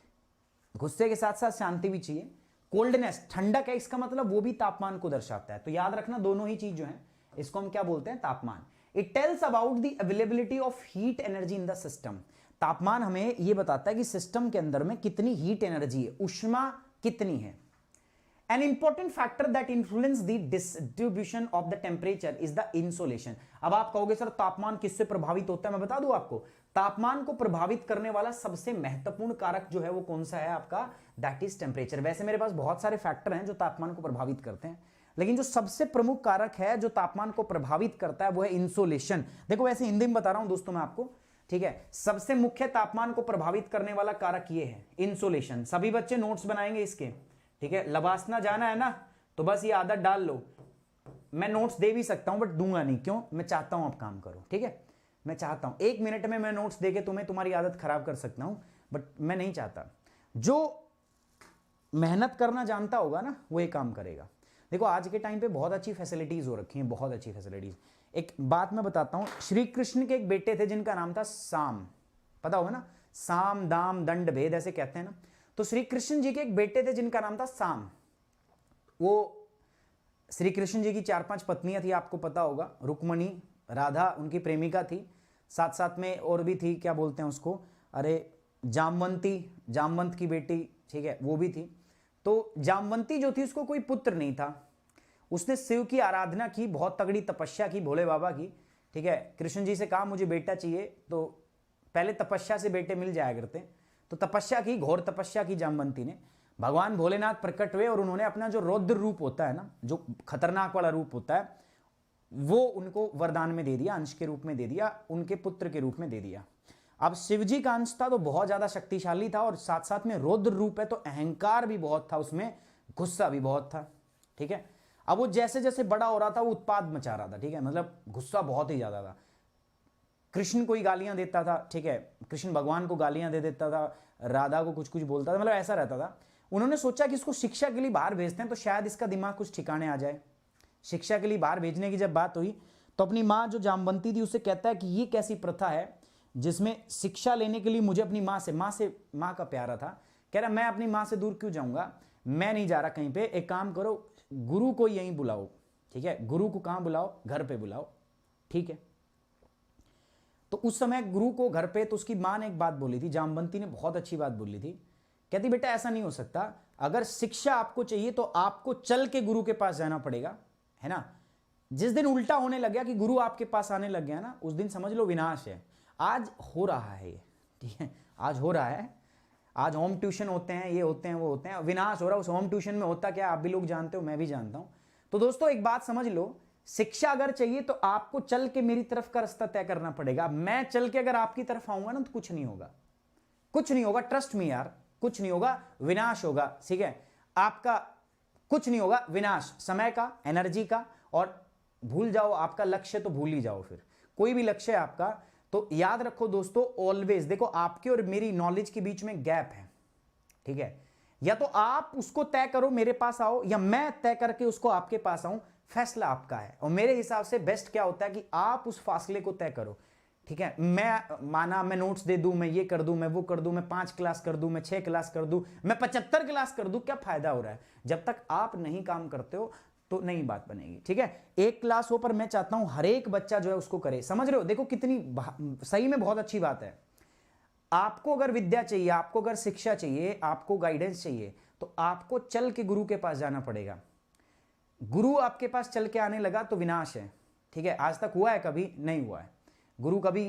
गुस्से के साथ साथ शांति भी चाहिए। कोल्डनेस ठंडक है, इसका मतलब वो भी तापमान को दर्शाता है। तो याद रखना दोनों ही चीज जो है इसको हम क्या बोलते हैं, तापमान। It tells about the availability of heat energy in the system. तापमान हमें यह बताता है कि सिस्टम के अंदर में कितनी हीट एनर्जी है, ऊष्मा कितनी है। An important factor that influence the distribution of the temperature is the insolation। अब आप कहोगे सर तापमान किससे प्रभावित होता है, मैं बता दूं आपको, तापमान को प्रभावित करने वाला सबसे महत्वपूर्ण कारक जो है वो कौन सा है आपका, दैट इज टेम्परेचर। वैसे मेरे पास बहुत सारे फैक्टर हैं जो तापमान को प्रभावित करते हैं, लेकिन जो सबसे प्रमुख कारक है जो तापमान को प्रभावित करता है वो है इंसोलेशन। देखो वैसे हिंदी में बता रहा हूं दोस्तों मैं आपको, ठीक है। सबसे मुख्य तापमान को प्रभावित करने वाला कारक ये है इंसोलेशन। सभी बच्चे नोट्स बनाएंगे इसके, ठीक है। लबासना जाना है ना, तो बस ये आदत डाल लो। मैं नोट्स दे भी सकता हूं बट दूंगा नहीं, क्यों, मैं चाहता हूं आप काम करो, ठीक है। मैं चाहता हूं 1 मिनट में मैं नोट्स देके तुम्हें तुम्हारी आदत खराब कर सकता हूं, बट मैं नहीं चाहता। जो मेहनत करना जानता होगा ना वो ये काम करेगा। देखो आज के टाइम पे बहुत अच्छी फैसिलिटीज हो रखी हैं, बहुत अच्छी फैसिलिटीज। एक बात मैं बताता हूं, श्री कृष्ण के एक बेटे थे जिनका नाम था साम, पता होगा ना, साम दाम दंड भेद ऐसे कहते हैं ना। तो श्री कृष्ण जी के एक बेटे थे जिनका नाम था साम। वो श्री कृष्ण जी की 4-5 पत्नियां थी, आपको पता होगा, रुक्मणी, राधा उनकी प्रेमिका थी, साथ साथ में और भी थी, क्या बोलते हैं उसको, अरे जामवंती, जामवंत की बेटी, ठीक है, वो भी थी। तो जामवंती जो थी उसको कोई पुत्र नहीं था, उसने शिव की आराधना की, बहुत तगड़ी तपस्या की भोले बाबा की, ठीक है। कृष्ण जी से कहा मुझे बेटा चाहिए, तो पहले तपस्या से बेटे मिल जाया करते, तो तपस्या की, घोर तपस्या की जामवंती ने। भगवान भोलेनाथ प्रकट हुए और उन्होंने अपना जो रौद्र रूप होता है ना, जो खतरनाक वाला रूप होता है, वो उनको वरदान में दे दिया, अंश के रूप में दे दिया, उनके पुत्र के रूप में दे दिया। अब शिव जी का अंश था तो बहुत ज्यादा शक्तिशाली था, और साथ साथ में रौद्र रूप है तो अहंकार भी बहुत था उसमें, गुस्सा भी बहुत था, ठीक है। अब वो जैसे जैसे बड़ा हो रहा था वो उत्पाद मचा रहा था, ठीक है, मतलब गुस्सा बहुत ही ज्यादा था। कृष्ण को ही गालियां देता था, ठीक है, कृष्ण भगवान को गालियां दे देता था, राधा को कुछ कुछ बोलता था, मतलब ऐसा रहता था। उन्होंने सोचा कि इसको शिक्षा के लिए बाहर भेजते हैं तो शायद इसका दिमाग कुछ ठिकाने आ जाए। शिक्षा के लिए बाहर भेजने की जब बात हुई तो अपनी माँ जो जामवंती थी उससे कहता है कि ये कैसी प्रथा है जिसमें शिक्षा लेने के लिए मुझे अपनी माँ का प्यारा था, कह रहा मैं अपनी माँ से दूर क्यों जाऊंगा, मैं नहीं जा रहा कहीं पे, एक काम करो गुरु को यहीं बुलाओ, ठीक है, गुरु को कहाँ बुलाओ, घर पे बुलाओ, ठीक है। तो उस समय गुरु को घर पे, तो उसकी माँ ने एक बात बोली थी, जामवंती ने बहुत अच्छी बात बोली थी, कहती बेटा ऐसा नहीं हो सकता, अगर शिक्षा आपको चाहिए तो आपको चल के गुरु के पास जाना पड़ेगा, है ना। जिस दिन उल्टा होने लग गया कि गुरु आपके पास आने लग गया ना, उस दिन समझ लो विनाश है। आज हो रहा है ये, ठीक है, आज हो रहा है, आज होम ट्यूशन होते हैं, ये होते हैं, वो होते हैं, विनाश हो रहा है। उस होम ट्यूशन में होता क्या आप भी लोग जानते हो, मैं भी जानता हूं। तो दोस्तों एक बात समझ लो, शिक्षा अगर चाहिए तो आपको चल के मेरी तरफ का रास्ता तय करना पड़ेगा। मैं चल के अगर आपकी तरफ आऊंगा ना तो कुछ नहीं होगा, कुछ नहीं होगा, ट्रस्ट मी यार, कुछ नहीं होगा, विनाश होगा, ठीक है, आपका कुछ नहीं होगा, विनाश, समय का, एनर्जी का, और भूल जाओ आपका लक्ष्य तो भूल ही जाओ, फिर कोई भी लक्ष्य है आपका तो याद रखो दोस्तों, ऑलवेज देखो आपके और मेरी नॉलेज के बीच में गैप है, ठीक है, या तो आप उसको तय करो मेरे पास आओ, या मैं तय करके उसको आपके पास आऊं, फैसला आपका है। और मेरे हिसाब से बेस्ट क्या होता है कि आप उस फासले को तय करो, ठीक है। मैं नोट्स दे दूं, मैं ये कर दूं, मैं वो कर दूं, मैं 5 क्लास कर दूं, मैं 6 क्लास कर दूं, मैं 75 क्लास कर दूं, क्या फायदा हो रहा है। जब तक आप नहीं काम करते हो तो नई बात बनेगी, ठीक है। 1 क्लास हो पर मैं चाहता हूं हर एक बच्चा जो है उसको करे, समझ रहे हो। देखो कितनी सही में बहुत अच्छी बात है। आपको अगर विद्या चाहिए, आपको अगर शिक्षा चाहिए, आपको गाइडेंस चाहिए, तो आपको चल के गुरु के पास जाना पड़ेगा। गुरु आपके पास चल के आने लगा तो विनाश है, ठीक है। आज तक हुआ है? कभी नहीं हुआ है। गुरु कभी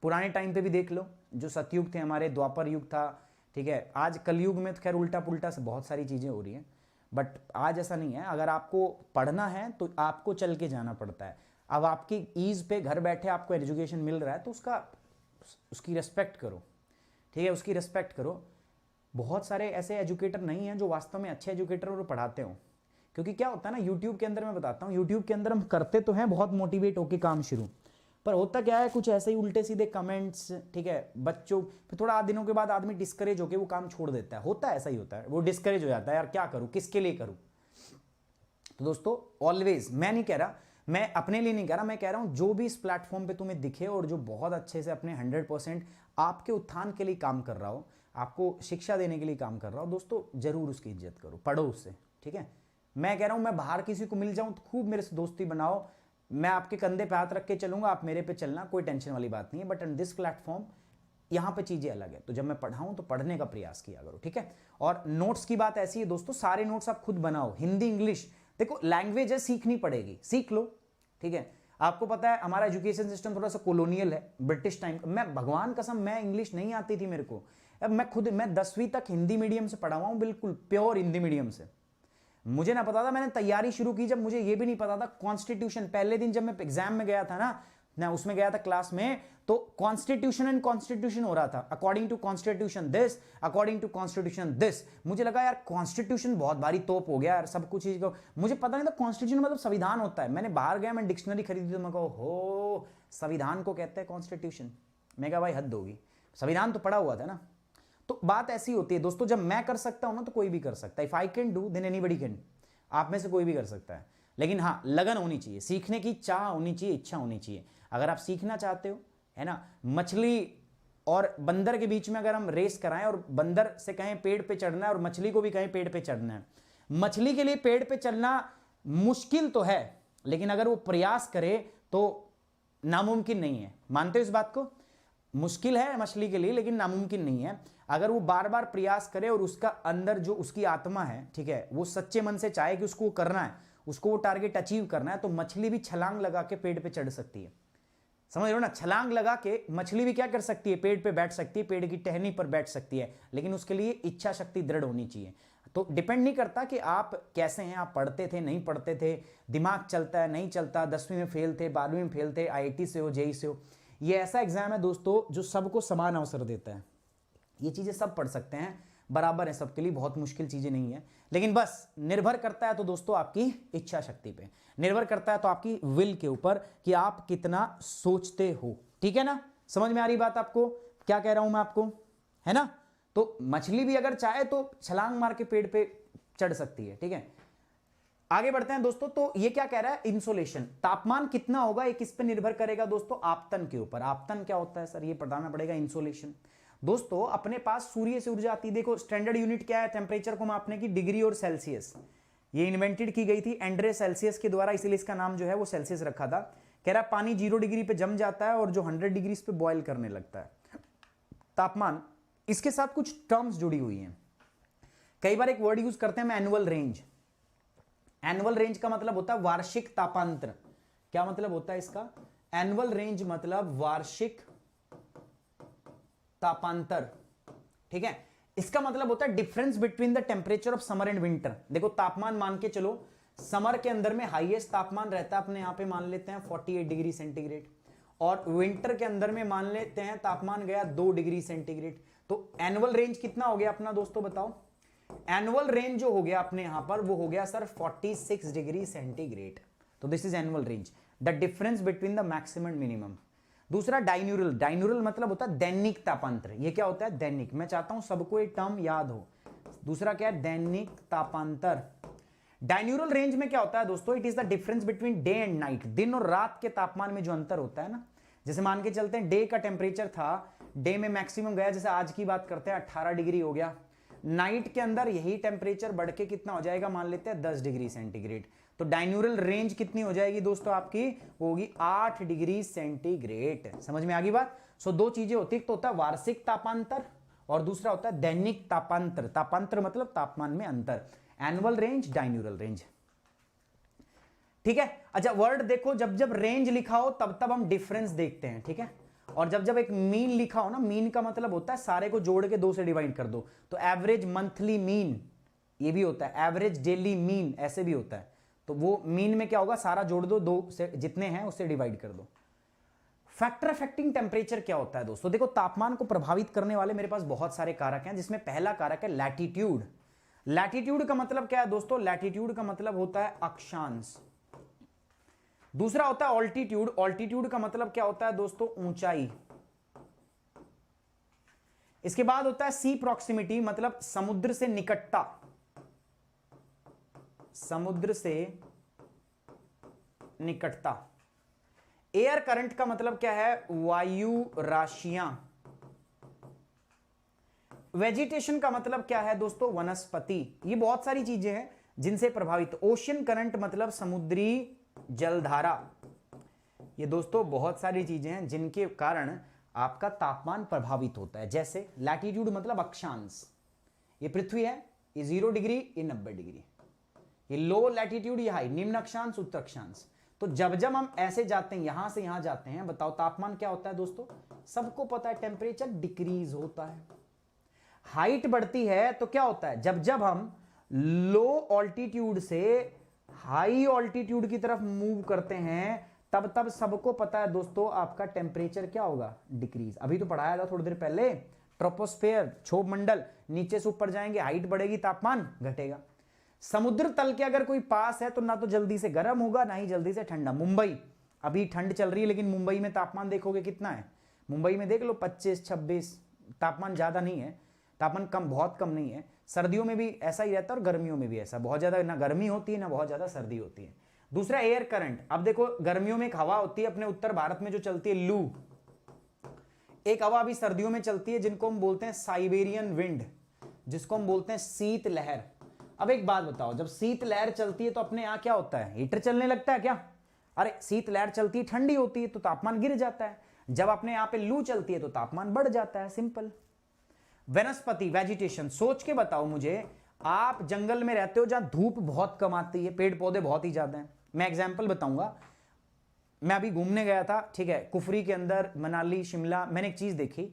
पुराने टाइम पे भी देख लो, जो सतयुग थे हमारे, द्वापर युग था, ठीक है। आज कलयुग में तो खैर उल्टा पुल्टा से बहुत सारी चीज़ें हो रही हैं, बट आज ऐसा नहीं है। अगर आपको पढ़ना है तो आपको चल के जाना पड़ता है। अब आपकी ईज पे घर बैठे आपको एजुकेशन मिल रहा है तो उसकी रिस्पेक्ट करो, ठीक है, उसकी रिस्पेक्ट करो। बहुत सारे ऐसे एजुकेटर नहीं हैं जो वास्तव में अच्छे एजुकेटर और पढ़ाते हो, क्योंकि क्या होता है ना, यूट्यूब के अंदर मैं बताता हूँ, यूट्यूब के अंदर हम करते तो हैं बहुत मोटिवेट होकर काम शुरू, पर होता क्या है, कुछ ऐसे ही उल्टे सीधे कमेंट्स, ठीक है, बच्चों, फिर थोड़ा दिनों के बाद आदमी डिस्करेज होकर वो काम छोड़ देता है। होता है, ऐसा ही होता है, वो डिस्करेज हो जाता है, यार क्या करूँ, किसके लिए करूँ। तो दोस्तों ऑलवेज, मैं नहीं कह रहा, मैं अपने लिए नहीं कह रहा, मैं कह रहा हूं जो भी इस प्लेटफॉर्म पे तुम्हें दिखे और जो बहुत अच्छे से अपने 100% आपके उत्थान के लिए काम कर रहा हो, आपको शिक्षा देने के लिए काम कर रहा हो, दोस्तों जरूर उसकी इज्जत करो, पढ़ो उससे, ठीक है। मैं कह रहा हूं मैं बाहर किसी को मिल जाऊं तो खूब मेरे से दोस्ती बनाओ, मैं आपके कंधे पे हाथ रख के चलूंगा, आप मेरे पे चलना, कोई टेंशन वाली बात नहीं है। बट ऑन दिस प्लेटफॉर्म यहाँ पे चीजें अलग है, तो जब मैं पढ़ाऊं तो पढ़ने का प्रयास किया करो, ठीक है। और नोट्स की बात ऐसी है दोस्तों, सारे नोट्स आप खुद बनाओ, हिंदी इंग्लिश, देखो लैंग्वेज है, सीखनी पड़ेगी, सीख लो, ठीक है। आपको पता है हमारा एजुकेशन सिस्टम थोड़ा सा कॉलोनियल है, ब्रिटिश टाइम। मैं भगवान कसम, मैं इंग्लिश नहीं आती थी मेरे को, अब मैं 10वीं तक हिंदी मीडियम से पढ़ा हुआ हूं, बिल्कुल प्योर हिंदी मीडियम से। मुझे ना पता था, मैंने तैयारी शुरू की जब मुझे ये भी नहीं पता था कॉन्स्टिट्यूशन, पहले दिन जब मैं एग्जाम में गया था ना उसमें गया था क्लास में, तो कॉन्स्टिट्यूशन एंड कॉन्स्टिट्यूशन हो रहा था, according to constitution this, according to constitution this. मुझे लगा यार कॉन्स्टिट्यूशन बहुत भारी तोप हो गया यार, सब कुछ चीज को मुझे पता नहीं था कॉन्स्टिट्यूशन मतलब संविधान होता है। मैंने बाहर गया, मैं डिक्शनरी खरीदी तो मैं कहा हो संविधान को कहते हैं कॉन्स्टिट्यूशन। मैं कहा भाई हद होगी, संविधान तो पढ़ा हुआ था ना। तो बात ऐसी होती है दोस्तों, जब मैं कर सकता हूं ना तो कोई भी कर सकता है। If I can do then anybody can, आप में से कोई भी कर सकता है। लेकिन हाँ, लगन होनी चाहिए, सीखने की चाह होनी चाहिए, इच्छा होनी चाहिए। अगर आप सीखना चाहते हो, है ना, मछली और बंदर के बीच में अगर हम रेस कराएं और बंदर से कहें पेड़ पे चढ़ना है और मछली को भी कहें पेड़ पे चढ़ना है, मछली के लिए पेड़ पे चढ़ना मुश्किल तो है, लेकिन अगर वो प्रयास करे तो नामुमकिन नहीं है। मानते हो इस बात को? मुश्किल है मछली के लिए लेकिन नामुमकिन नहीं है। अगर वो बार बार प्रयास करे और उसका अंदर जो उसकी आत्मा है, ठीक है, वो सच्चे मन से चाहे कि उसको करना है, उसको वो टारगेट अचीव करना है, तो मछली भी छलांग लगा के पेड़ पे चढ़ सकती है। समझ रहे हो ना? छलांग लगा के मछली भी क्या कर सकती है, पेड़ पे बैठ सकती है, पेड़ की टहनी पर बैठ सकती है, लेकिन उसके लिए इच्छा शक्ति दृढ़ होनी चाहिए। तो डिपेंड नहीं करता कि आप कैसे हैं, आप पढ़ते थे नहीं पढ़ते थे, दिमाग चलता है नहीं चलता, 10वीं में फेल थे, 12वीं में फेल थे, IIT से हो, JEE से हो। ये ऐसा एग्जाम है दोस्तों जो सबको समान अवसर देता है। ये चीजें सब पढ़ सकते हैं, बराबर है सबके लिए, बहुत मुश्किल चीजें नहीं है। लेकिन बस निर्भर करता है तो दोस्तों आपकी इच्छा शक्ति पे, निर्भर करता है तो आपकी विल के ऊपर कि आप कितना सोचते हो, ठीक है ना? समझ में आ रही बात आपको, क्या कह रहा हूं मैं आपको, है ना? तो मछली भी अगर चाहे तो छलांग मार के पेड़ पे चढ़ सकती है, ठीक है। आगे बढ़ते हैं दोस्तों। तो ये क्या कह रहा है, इंसोलेशन, तापमान कितना होगा ये किस पे निर्भर करेगा दोस्तों, आपतन के ऊपर। आपतन क्या होता है सर, ये बताना पड़ेगा। इंसोलेशन दोस्तों, अपने पास सूर्य से ऊर्जा आती है। देखो स्टैंडर्ड यूनिट क्या है टेम्परेचर को मापने की, डिग्री और सेल्सियस। ये इन्वेंटेड की गई थी एंड्रे सेल्सियस के द्वारा, इसीलिए इसका नाम जो है वो सेल्सियस रखा था। कह रहा पानी 0 डिग्री पे जम जाता है और जो 100 डिग्री पे बॉयल करने लगता है। तापमान, इसके साथ कुछ टर्म्स जुड़ी हुई हैं। कई बार एक वर्ड यूज करते हैं हम, एनुअल रेंज। एनुअल रेंज का मतलब होता है वार्षिक तापांतर। क्या मतलब होता है इसका? एनुअल रेंज मतलब वार्षिक तापांतर, ठीक है। इसका मतलब होता है difference between the temperature of summer and winter. देखो तापमान मान के चलो, समर के अंदर में हाईएस्ट तापमान रहता है अपने यहां पे मान लेते हैं 48 डिग्री सेंटीग्रेड, और विंटर के अंदर में मान लेते हैं तापमान गया 2 डिग्री सेंटीग्रेड। तो एनुअल रेंज कितना हो गया अपना दोस्तों, बताओ? एनुअल रेंज जो हो गया अपने यहां पर वो हो गया सर 46 डिग्री सेंटीग्रेड। तो this is annual range, the difference between the maximum and minimum. दूसरा डायन्यूरल, डायन्यूरल मतलब होता है दैनिक तापांतर। ये क्या होता है? दैनिक। मैं चाहता हूं सबको ये टर्म याद हो। दूसरा क्या है? दैनिक तापांतर। डायन्यूरल रेंज में क्या होता है दोस्तों, it is the difference between day and night. दिन और रात के तापमान में जो अंतर होता है ना, जैसे मान के चलते हैं डे का टेम्परेचर था, डे में मैक्सिमम गया, जैसे आज की बात करते हैं 18 डिग्री हो गया, नाइट के अंदर यही टेम्परेचर बढ़ के कितना हो जाएगा, मान लेते हैं 10 डिग्री सेंटीग्रेड। तो डायन्यूरल रेंज कितनी हो जाएगी दोस्तों आपकी, वो होगी 8 डिग्री सेंटीग्रेड। समझ में आ गई बात? सो दो चीजें होती है, तो होता है वार्षिक तापांतर और दूसरा होता है दैनिक तापांतर। तापांतर मतलब तापमान में अंतर। Annual range, diurnal range. ठीक है। अच्छा वर्ड देखो, जब जब रेंज लिखा हो तब तब हम डिफरेंस देखते हैं, ठीक है। और जब जब एक मीन लिखा हो ना, मीन का मतलब होता है सारे को जोड़ के 2 से डिवाइड कर दो, तो एवरेज मंथली मीन ये भी होता है, एवरेज डेली मीन ऐसे भी होता है। तो वो मीन में क्या होगा, सारा जोड़ दो, 2 से जितने हैं उससे डिवाइड कर दो। फैक्टर अफेक्टिंग टेम्परेचर क्या होता है दोस्तों? देखो तापमान को प्रभावित करने वाले मेरे पास बहुत सारे कारक हैं, जिसमें पहला कारक है लैटिट्यूड। लैटिट्यूड का मतलब क्या है दोस्तों? लैटिट्यूड का मतलब होता है अक्षांश। दूसरा होता है ऑल्टीट्यूड। ऑल्टीट्यूड का मतलब क्या होता है दोस्तों? ऊंचाई। इसके बाद होता है सी प्रॉक्सिमिटी, मतलब समुद्र से निकटता। समुद्र से निकटता। एयर करंट का मतलब क्या है? वायु राशियां। वेजिटेशन का मतलब क्या है दोस्तों? वनस्पति। ये बहुत सारी चीजें हैं जिनसे प्रभावित। ओशन करंट मतलब समुद्री जलधारा। ये दोस्तों बहुत सारी चीजें हैं जिनके कारण आपका तापमान प्रभावित होता है। जैसे लैटिट्यूड मतलब अक्षांश, ये पृथ्वी है, ये 0 डिग्री, ये 90 डिग्री। ये लो लैटिट्यूड, ये हाई, निम्न अक्षांश, उच्च अक्षांश। तो जब जब हम ऐसे जाते हैं, यहां से यहां जाते हैं, बताओ तापमान क्या होता है दोस्तों? सबको पता है टेम्परेचर डिक्रीज होता है। हाइट बढ़ती है तो क्या होता है? जब जब हम लो ऑल्टीट्यूड से हाई ऑल्टीट्यूड की तरफ मूव करते हैं, तब तब सबको पता है दोस्तों आपका टेम्परेचर क्या होगा? डिक्रीज। अभी तो पढ़ाया था थोड़ी देर पहले, ट्रोपोस्फेयर, क्षोभ मंडल, नीचे से ऊपर जाएंगे, हाइट बढ़ेगी, तापमान घटेगा। समुद्र तल के अगर कोई पास है तो ना तो जल्दी से गर्म होगा, ना ही जल्दी से ठंडा। मुंबई अभी ठंड चल रही है, लेकिन मुंबई में तापमान देखोगे कितना है? मुंबई में देख लो 25-26, तापमान ज्यादा नहीं है, तापमान कम, बहुत कम नहीं है। सर्दियों में भी ऐसा ही रहता है और गर्मियों में भी ऐसा, बहुत ज्यादा ना गर्मी होती है ना बहुत ज्यादा सर्दी होती है। दूसरा एयर करंट। अब देखो गर्मियों में एक हवा होती है अपने उत्तर भारत में जो चलती है, लू। एक हवा अभी सर्दियों में चलती है जिनको हम बोलते हैं साइबेरियन विंड, जिसको हम बोलते हैं शीत लहर। अब एक बात बताओ, जब शीत लहर चलती है तो अपने यहां क्या होता है? हीटर चलने लगता है क्या? अरे शीत लहर चलती है, ठंडी होती है तो तापमान गिर जाता है। जब अपने यहां पे लू चलती है तो तापमान बढ़ जाता है, सिंपल। वनस्पति, वेजिटेशन, सोच के बताओ मुझे, आप जंगल में रहते हो जहां धूप बहुत कम आती है, पेड़ पौधे बहुत ही ज्यादा हैं। मैं एग्जाम्पल बताऊंगा, मैं अभी घूमने गया था, ठीक है, कुफरी के अंदर, मनाली, शिमला। मैंने एक चीज देखी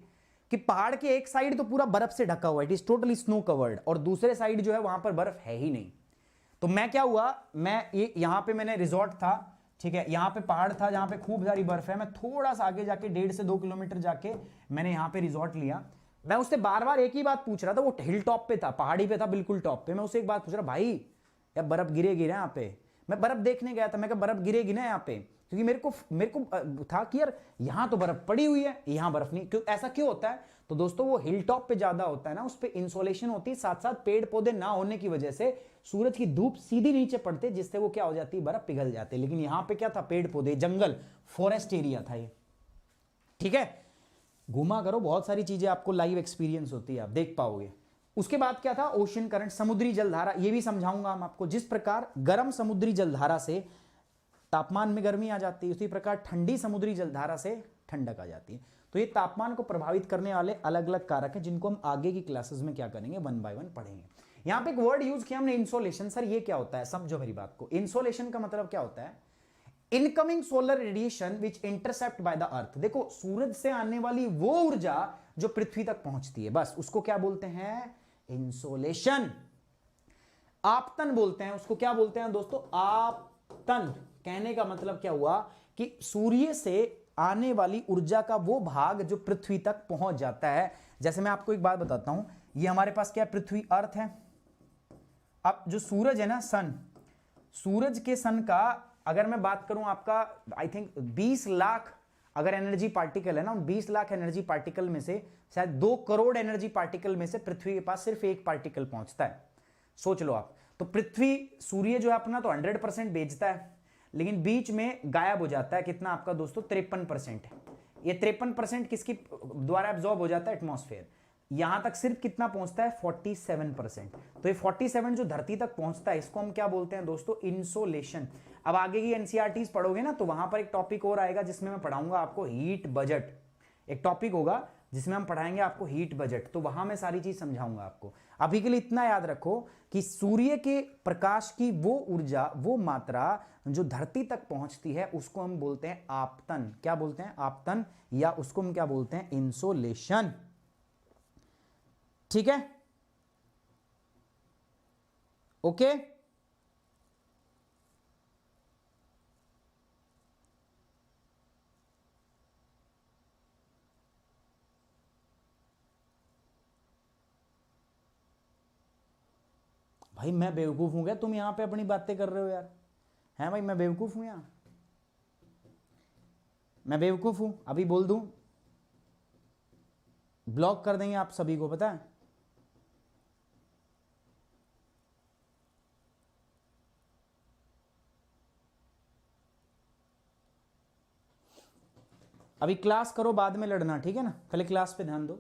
कि पहाड़ के एक साइड तो पूरा बर्फ से ढका हुआ है, it is totally snow covered, और दूसरे साइड जो है वहां पर बर्फ है ही नहीं। तो मैं क्या हुआ, मैं ये यहां पे मैंने रिजॉर्ट था, ठीक है, यहां पे पहाड़ था जहां पे खूब सारी बर्फ है। मैं थोड़ा सा आगे जाके 1.5 से 2 किलोमीटर जाके मैंने यहां पे रिजॉर्ट लिया। मैं उससे बार बार एक ही बात पूछ रहा था, वो हिल टॉप पे था, पहाड़ी पे था, बिल्कुल टॉप पे। मैं उससे एक बात पूछ रहा, भाई यार बर्फ गिरेगी ना यहाँ पे? मैं बर्फ देखने गया था, मैं कहा बर्फ गिरेगी ना यहाँ पे? क्योंकि मेरे को था कि यार यहाँ तो बर्फ पड़ी हुई है, यहाँ बर्फ नहीं। क्यों ऐसा क्यों होता है? तो दोस्तों वो हिल टॉप पे ज्यादा होता है ना, उस पे इंसोलेशन होती है, साथ साथ पेड़ पौधे ना होने की वजह से सूरज की धूप सीधी नीचे पड़ते, जिससे वो क्या हो जाती है? बर्फ पिघल जाती है। लेकिन यहाँ पे क्या था? पेड़ पौधे, जंगल, फॉरेस्ट एरिया था ये, ठीक है। घूमा करो, बहुत सारी चीजें आपको लाइव एक्सपीरियंस होती है, आप देख पाओगे। उसके बाद क्या था? ओशन करंट, समुद्री जलधारा, ये भी समझाऊंगा हम आपको। जिस प्रकार गर्म समुद्री जलधारा से तापमान में गर्मी आ जाती है, उसी प्रकार ठंडी समुद्री जलधारा से ठंडक आ जाती है। तो ये तापमान को प्रभावित करने वाले अलग अलग कारक हैं, जिनको हम आगे की क्लासेस में क्या करेंगे? 1 बाय 1 पढ़ेंगे। यहां पे एक वर्ड यूज किया हमने, इंसोलेशन। सर ये क्या होता है? समझो मेरी बात को। इंसोलेशन का मतलब क्या होता है? Incoming solar radiation which intercept by the earth. देखो सूरज से आने वाली वो ऊर्जा जो पृथ्वी तक पहुंचती है, बस उसको क्या बोलते हैं? इंसोलेशन। आपतन बोलते हैं उसको। क्या बोलते हैं दोस्तों? आपतन। कहने का मतलब क्या हुआ कि सूर्य से आने वाली ऊर्जा का वो भाग जो पृथ्वी तक पहुंच जाता है। जैसे मैं आपको एक बात बताता हूं, ये हमारे पास क्या है? पृथ्वी, अर्थ है। अब जो सूरज है ना, सन, सूरज के सन का अगर मैं बात करूं, आपका आई थिंक 20 लाख अगर एनर्जी पार्टिकल है ना, उन 20 लाख एनर्जी पार्टिकल में से शायद 2 करोड़ एनर्जी पार्टिकल में से पृथ्वी के पास सिर्फ 1 पार्टिकल पहुंचता है। सोच लो आप। तो पृथ्वी, सूर्य जो है अपना तो 100% भेजता है, लेकिन बीच में गायब हो जाता है। कितना आपका दोस्तों? 53% है। ये 53% किसकी द्वारा एब्जॉर्ब हो जाता है? एटमॉस्फेयर। यहां तक सिर्फ कितना पहुंचता है? 47%। तो ये 47 जो धरती तक पहुंचता है, इसको हम क्या बोलते हैं दोस्तों? इंसोलेशन। अब आगे की एनसीईआरटीज पढ़ोगे ना, तो वहां पर एक टॉपिक और आएगा जिसमें मैं पढ़ाऊंगा आपको हीट बजट। एक टॉपिक होगा जिसमें हम पढ़ाएंगे आपको हीट बजट, तो वहां मैं सारी चीज समझाऊंगा आपको। अभी के लिए इतना याद रखो कि सूर्य के प्रकाश की वो ऊर्जा, वो मात्रा जो धरती तक पहुंचती है उसको हम बोलते हैं आपतन। क्या बोलते हैं? आपतन, या उसको हम क्या बोलते हैं? इंसोलेशन। ठीक है, ओके। भाई मैं बेवकूफ हूं क्या? तुम यहां पे अपनी बातें कर रहे हो यार। हैं भाई, मैं बेवकूफ हूं यहां? मैं बेवकूफ हूं? अभी बोल दूं, ब्लॉक कर देंगे आप सभी को, पता है। अभी क्लास करो, बाद में लड़ना, ठीक है ना? पहले क्लास पे ध्यान दो।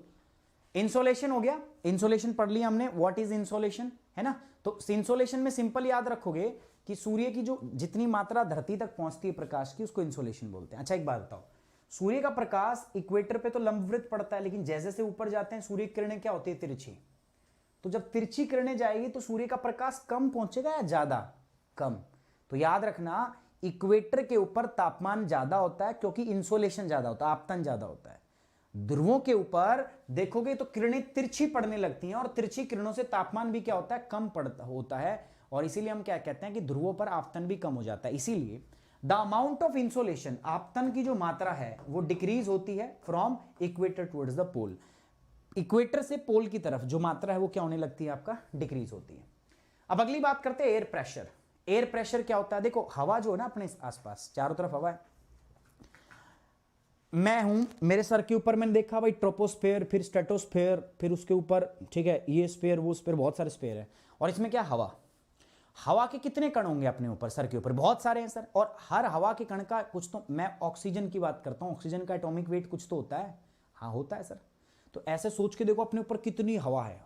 इंसोलेशन हो गया, इंसोलेशन पढ़ लिया हमने, व्हाट इज इंसोलेशन, है ना? तो इंसोलेशन में सिंपल याद रखोगे कि सूर्य की जो जितनी मात्रा धरती तक पहुंचती है प्रकाश की, उसको इंसोलेशन बोलते हैं। अच्छा एक बात बताओ, सूर्य का प्रकाश इक्वेटर पे तो लंबवृत्त पड़ता है, लेकिन जैसे जैसे ऊपर जाते हैं सूर्य की किरणें क्या होती है? तिरछी। तो जब तिरछी किरणें जाएगी तो सूर्य का प्रकाश कम पहुंचेगा या ज्यादा? कम। तो याद रखना, इक्वेटर के ऊपर तापमान ज्यादा होता है क्योंकि इंसोलेशन ज्यादा होता है, आपतन ज्यादा होता है। ध्रुवों के ऊपर देखोगे तो किरणें तिरछी पड़ने लगती हैं, और तिरछी किरणों से तापमान भी क्या होता है? कम पड़ता होता है, और इसीलिए हम क्या कहते हैं कि ध्रुवों पर आपतन भी कम हो जाता है। इसीलिए द अमाउंट ऑफ इंसोलेशन, आपतन की जो मात्रा है वो डिक्रीज होती है from equator towards the pole. Equator से पोल की तरफ जो मात्रा है वो क्या होने लगती है? आपका डिक्रीज होती है। अब अगली बात करते हैं एयर प्रेशर। एयर प्रेशर क्या होता है? देखो, हवा जो है ना अपने आसपास चारों तरफ हवा है। मैं हूं, मेरे सर के ऊपर मैंने देखा भाई ट्रोपोस्फेयर, फिर स्ट्रेटोस्फेयर, फिर उसके ऊपर, ठीक है, ये स्फेयर, वो स्फेयर, बहुत सारे स्फेयर है। और इसमें क्या? हवा। हवा के कितने कण होंगे अपने ऊपर, सर के ऊपर? बहुत सारे हैं सर। और हर हवा के कण का कुछ तो, मैं ऑक्सीजन की बात करता हूं, ऑक्सीजन का एटॉमिक वेट कुछ तो होता है। हाँ होता है सर। तो ऐसे सोच के देखो अपने ऊपर कितनी हवा है,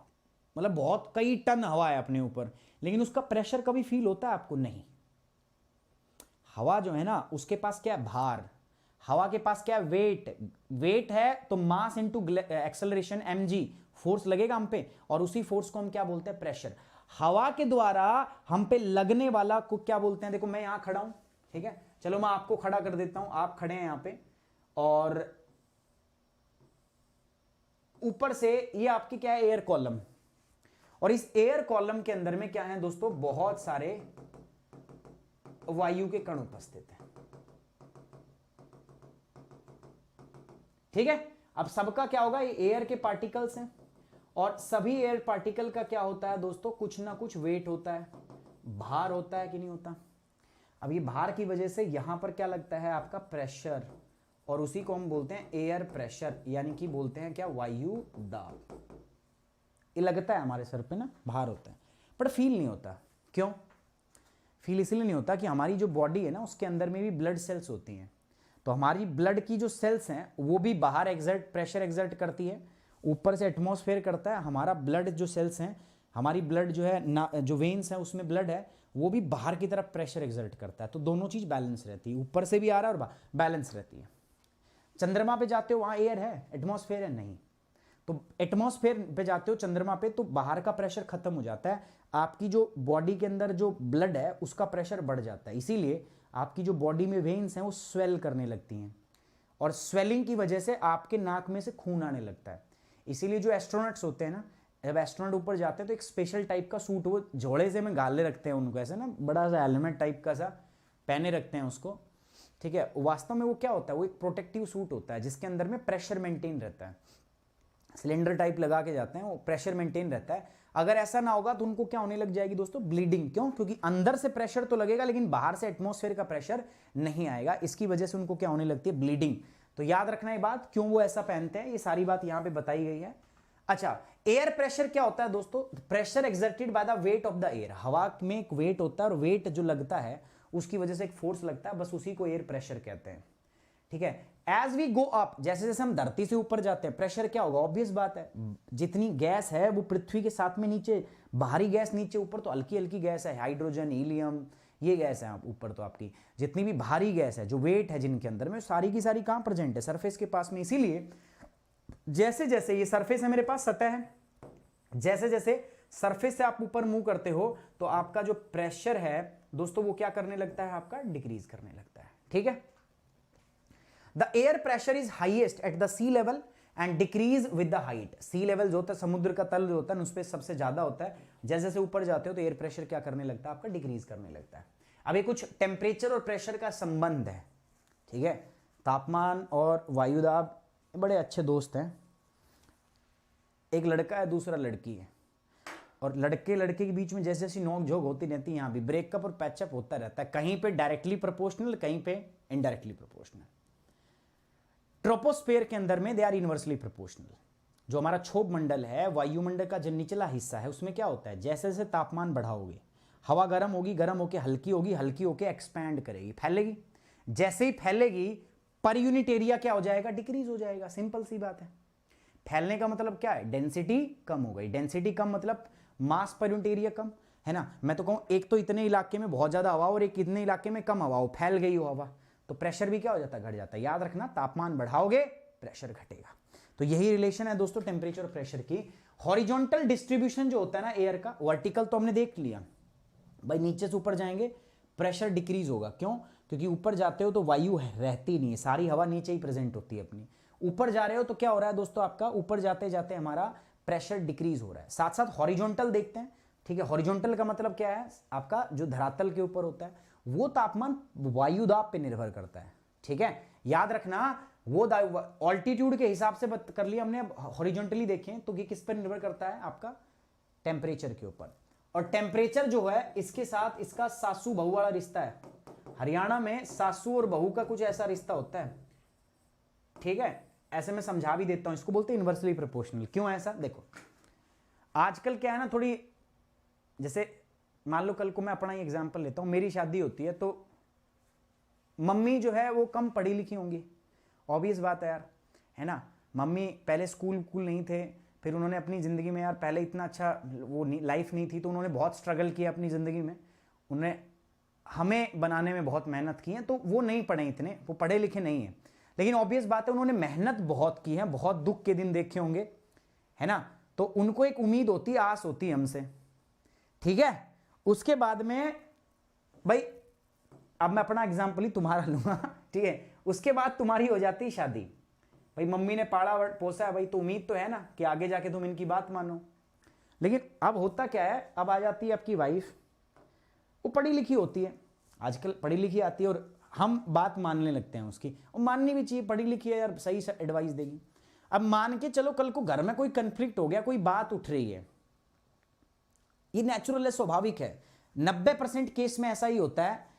मतलब बहुत कई टन हवा है अपने ऊपर, लेकिन उसका प्रेशर कभी फील होता है आपको? नहीं। हवा जो है ना, उसके पास क्या है? भार। हवा के पास क्या है? वेट। वेट है तो mass into acceleration, mg, force लगेगा हम पे, और उसी फोर्स को हम क्या बोलते हैं? प्रेशर। हवा के द्वारा हम पे लगने वाला को क्या बोलते हैं? देखो मैं यहां खड़ा हूं, ठीक है, चलो मैं आपको खड़ा कर देता हूं, आप खड़े हैं यहां पे, और ऊपर से ये आपकी क्या है? Air column. और इस एयर कॉलम के अंदर में क्या है दोस्तों? बहुत सारे वायु के कण उपस्थित हैं, ठीक है। अब सबका क्या होगा? ये एयर के पार्टिकल्स हैं, और सभी एयर पार्टिकल का क्या होता है दोस्तों? कुछ ना कुछ वेट होता है, भार होता है कि नहीं होता? अब ये भार की वजह से यहां पर क्या लगता है? आपका प्रेशर, और उसी को हम बोलते हैं एयर प्रेशर, यानी कि बोलते हैं क्या? वायु दाब। ये लगता है हमारे सर पे ना, भार होता है, पर फील नहीं होता। क्यों फील? इसलिए नहीं होता कि हमारी जो बॉडी है ना, उसके अंदर में भी ब्लड सेल्स होती हैं। तो हमारी ब्लड की जो सेल्स हैं वो भी बाहर एक्सर्ट, प्रेशर एक्सर्ट करती है, ऊपर से एटमॉस्फेयर करता है। हमारा ब्लड जो सेल्स हैं, हमारी ब्लड जो है ना, जो वेन्स हैं उसमें ब्लड है, वो भी बाहर की तरफ प्रेशर एक्सर्ट करता है। तो दोनों चीज बैलेंस रहती है, ऊपर से भी आ रहा है और बैलेंस रहती है। चंद्रमा पे जाते हो, वहां एयर है, एटमॉस्फेयर है? नहीं। तो एटमॉस्फेयर पे जाते हो चंद्रमा पे, तो बाहर का प्रेशर खत्म हो जाता है, आपकी जो बॉडी के अंदर जो ब्लड है उसका प्रेशर बढ़ जाता है। इसीलिए आपकी जो बॉडी में वेन्स हैं वो स्वेल करने लगती हैं, और स्वेलिंग की वजह से आपके नाक में से खून आने लगता है। इसीलिए जो एस्ट्रोनॉट्स होते हैं ना, जब एस्ट्रोनॉट ऊपर जाते हैं तो एक स्पेशल टाइप का सूट, वो झोड़े से में गाले रखते हैं उनको, ऐसे ना बड़ा सा हेलमेट टाइप का सा पहने रखते हैं उसको, ठीक है। वास्तव में वो क्या होता है? वो एक प्रोटेक्टिव सूट होता है जिसके अंदर में प्रेशर मेंटेन रहता है, सिलेंडर टाइप लगा के जाते हैं, वो प्रेशर मेंटेन रहता है। अगर ऐसा ना होगा तो उनको क्या होने लग जाएगी दोस्तों? ब्लीडिंग। क्यों? क्योंकि अंदर से प्रेशर तो लगेगा लेकिन बाहर से एटमॉस्फेयर का प्रेशर नहीं आएगा, इसकी वजह से उनको क्या होने लगती है? ब्लीडिंग। तो याद रखना ये बात, क्यों वो ऐसा पहनते हैं, ये सारी बात यहां पे बताई गई है। अच्छा, एयर प्रेशर क्या होता है दोस्तों? Pressure exerted by the weight of the air. हवा में एक वेट होता है, और वेट जो लगता है उसकी वजह से एक फोर्स लगता है, बस उसी को एयर प्रेशर कहते हैं, ठीक है। एज वी गो अप, जैसे जैसे हम धरती से ऊपर जाते हैं, प्रेशर क्या होगा? ऑब्वियस बात है, जितनी गैस है वो पृथ्वी के साथ में नीचे, बाहरी गैस नीचे, ऊपर तो हल्की हल्की गैस है, हाइड्रोजन, हीलियम, ये गैस है ऊपर। तो आपकी जितनी भी भारी गैस है, जो वेट है जिनके अंदर में, सारी की सारी कहां प्रेजेंट है? सरफेस के पास में। इसीलिए जैसे जैसे ये सरफेस है मेरे पास, सतह है, जैसे जैसे सरफेस से आप ऊपर मूव करते हो तो आपका जो प्रेशर है दोस्तों वो क्या करने लगता है, आपका डिक्रीज करने लगता है। ठीक है, the air pressure is highest at the sea level and decrease with the height. Sea level जो होता है, समुद्र का तल जो होता है उस पर सबसे ज्यादा होता है। जैसे जैसे ऊपर जाते हो तो एयर प्रेशर क्या करने लगता है, आपका डिक्रीज करने लगता है। अब ये कुछ टेम्परेचर और प्रेशर का संबंध है। ठीक है, तापमान और वायुदाब बड़े अच्छे दोस्त हैं। एक लड़का है, दूसरा लड़की है, और लड़के लड़के के बीच में जैसे जैसी नोक झोंक होती रहती है, यहाँ भी ब्रेकअप और पैचअप होता रहता है, कहीं पे डायरेक्टली प्रोपोर्शनल, कहीं पे इनडायरेक्टली प्रोपोर्शनल। ट्रोपोस्फेयर के अंदर में दे आर इनवर्सली प्रोपोर्शनल। जो हमारा क्षोभ मंडल है, वायुमंडल का जो निचला हिस्सा है, उसमें क्या होता है, जैसे जैसे तापमान बढ़ाओगे हवा गर्म होगी, गर्म होकर हल्की होगी, हल्की होकर एक्सपैंड करेगी, फैलेगी। जैसे ही फैलेगी पर यूनिट एरिया क्या हो जाएगा, डिक्रीज हो जाएगा। सिंपल सी बात है। फैलने का मतलब क्या है, डेंसिटी कम हो गई। डेंसिटी कम मतलब मास पर यूनिट एरिया कम, है ना। मैं तो कहूं एक तो इतने इलाके में बहुत ज्यादा हवा और एक इतने इलाके में कम हवा हो, फैल गई हो हवा, तो प्रेशर भी क्या हो जाता है, घट जाता है। याद रखना, तापमान बढ़ाओगे प्रेशर घटेगा। तो यही रिलेशन है दोस्तों टेम्परेचर और प्रेशर की। हॉरिजॉन्टल डिस्ट्रीब्यूशन जो होता है ना एयर का, वर्टिकल तो हमने देख लिया भाई, नीचे से ऊपर जाएंगे प्रेशर डिक्रीज होगा। क्यों, क्योंकि ऊपर जाते हो तो वायु रहती नहीं है, सारी हवा नीचे ही प्रेजेंट होती है अपनी। ऊपर जा रहे हो तो क्या हो रहा है दोस्तों, आपका ऊपर जाते जाते हमारा प्रेशर डिक्रीज हो रहा है। साथ साथ हॉरिजॉन्टल देखते हैं। ठीक है, हॉरिजॉन्टल का मतलब क्या है, आपका जो धरातल के ऊपर होता है वो तापमान वायुदाब पे निर्भर करता है। ठीक है, याद रखना, वो ऑल्टीट्यूड के हिसाब से कर लिया हमने। हॉरिजॉन्टली देखें तो ये किस पर निर्भर करता है, आपका टेम्परेचर के ऊपर। और टेम्परेचर जो है इसके साथ इसका सासू बहू वाला रिश्ता है। हरियाणा में सासू और बहू का कुछ ऐसा रिश्ता होता है। ठीक है, ऐसे मैं समझा भी देता हूं, इसको बोलते हैं इनवर्सली प्रोपोर्शनल। क्यों ऐसा, देखो आजकल क्या है ना, थोड़ी जैसे मान लो कल को मैं अपना ही एग्जांपल लेता हूं, मेरी शादी होती है तो मम्मी जो है वो कम पढ़ी लिखी होंगी, ऑब्वियस बात है यार, है ना। मम्मी पहले स्कूल नहीं थे, फिर उन्होंने अपनी ज़िंदगी में यार पहले इतना अच्छा वो लाइफ नहीं थी, तो उन्होंने बहुत स्ट्रगल किया अपनी ज़िंदगी में, उन्हें हमें बनाने में बहुत मेहनत की है, तो वो नहीं पढ़े इतने, वो पढ़े लिखे नहीं हैं। लेकिन ऑब्वियस बात है उन्होंने मेहनत बहुत की है, बहुत दुख के दिन देखे होंगे, है ना। तो उनको एक उम्मीद होती है, आस होती है हमसे। ठीक है, उसके बाद में भाई अब मैं अपना एग्जाम्पल ही तुम्हारा लूंगा। ठीक है, उसके बाद तुम्हारी हो जाती है शादी। भाई मम्मी ने पाला पोसा है भाई, तो उम्मीद तो है ना कि आगे जाके तुम इनकी बात मानो। लेकिन अब होता क्या है, अब आ जाती है आपकी वाइफ, वो पढ़ी लिखी होती है, आजकल पढ़ी लिखी आती है, और हम बात मानने लगते हैं उसकी, और माननी भी चाहिए, पढ़ी लिखी है यार, सही से एडवाइस देगी। अब मान के चलो कल को घर में कोई कंफ्लिक्ट हो गया, कोई बात उठ रही है, ये नेचुरल है, स्वाभाविक है। 90% केस में ऐसा ही होता है।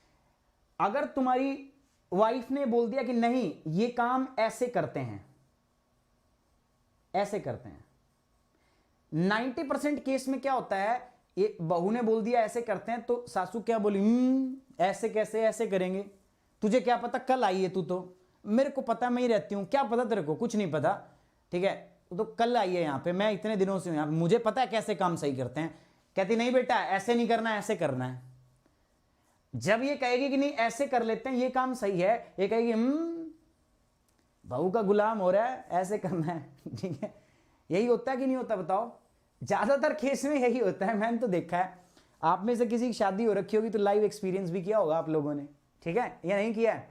अगर तुम्हारी वाइफ ने बोल दिया कि नहीं ये काम ऐसे करते हैं, ऐसे करते हैं, 90% केस में क्या होता है, ये बहू ने बोल दिया ऐसे करते हैं, तो सासू क्या बोली, ऐसे कैसे, ऐसे करेंगे, तुझे क्या पता, कल आई है तू, तो मेरे को पता, मैं ही रहती हूं, क्या पता तेरे को, कुछ नहीं पता। ठीक है, तो कल आई है यहां पे, मैं इतने दिनों से हूं यहां पे, मुझे पता है कैसे काम सही करते हैं। कहती नहीं बेटा ऐसे नहीं करना, ऐसे करना है। जब ये कहेगी कि नहीं ऐसे कर लेते हैं, ये काम सही है, ये कहेगी बहू का गुलाम हो रहा है, ऐसे करना है। ठीक है, यही होता है कि नहीं होता, बताओ। ज्यादातर केस में यही होता है, मैंने तो देखा है। आप में से किसी की शादी हो रखी होगी तो लाइव एक्सपीरियंस भी किया होगा आप लोगों ने। ठीक है, या नहीं किया है,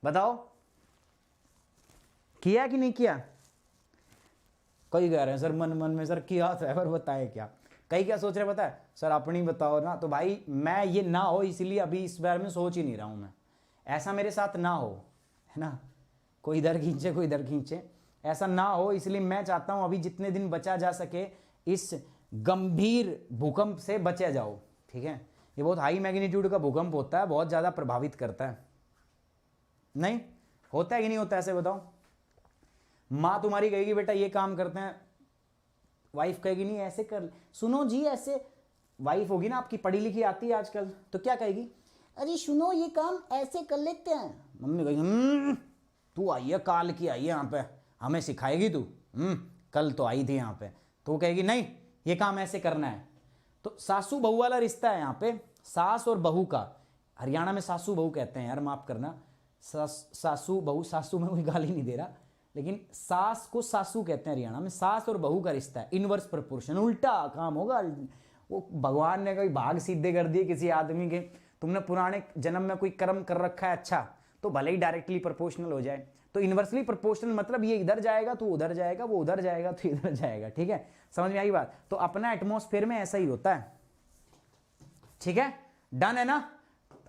बताओ, किया कि नहीं किया। कई कह रहे हैं सर मन मन में, सर किया था पर बताए क्या। कई क्या सोच रहे पता है, सर अपनी बताओ ना। तो भाई मैं ये ना हो इसलिए अभी इस बारे में सोच ही नहीं रहा हूं मैं, ऐसा मेरे साथ ना हो, है ना। कोई इधर खींचे कोई इधर खींचे, ऐसा ना हो, इसलिए मैं चाहता हूं अभी जितने दिन बचा जा सके इस गंभीर भूकंप से बचा जाओ। ठीक है, ये बहुत हाई मैग्नीट्यूड का भूकंप होता है, बहुत ज्यादा प्रभावित करता है। नहीं होता है कि नहीं होता, ऐसे बताओ। माँ तुम्हारी कहेगी बेटा ये काम करते हैं, वाइफ कहेगी नहीं ऐसे कर, सुनो जी ऐसे, वाइफ होगी ना आपकी, पढ़ी लिखी आती है आजकल, तो क्या कहेगी, अरे सुनो ये काम ऐसे कर लेते हैं। मम्मी कहेगी तू आई है, काल की आई है यहाँ पे, हमें सिखाएगी तू, कल तो आई थी यहाँ पे। तो वो कहेगी नहीं ये काम ऐसे करना है। तो सासू बहू वाला रिश्ता है यहाँ पे, सास और बहू का। हरियाणा में सासू बहू कहते हैं यार, माफ करना, सासू बहू, सासू में कोई गाली नहीं दे रहा, लेकिन सास को सासू कहते हैं हरियाणा में, सास और बहू का रिश्ता है, इनवर्स प्रोपोर्शन, उल्टा काम होगा। वो भगवान ने कोई भाग सीधे कर दिए किसी आदमी के, तुमने पुराने जन्म में कोई कर्म कर रखा है अच्छा, तो भले ही डायरेक्टली प्रोपोर्शनल हो जाए। तो इनवर्सली प्रोपोर्शनल मतलब ये इधर जाएगा तो उधर जाएगा, वो उधर जाएगा तो इधर जाएगा, ठीक है, समझ में आई बात। तो अपना एटमॉस्फेयर में ऐसा ही होता है, ठीक है, डन है ना।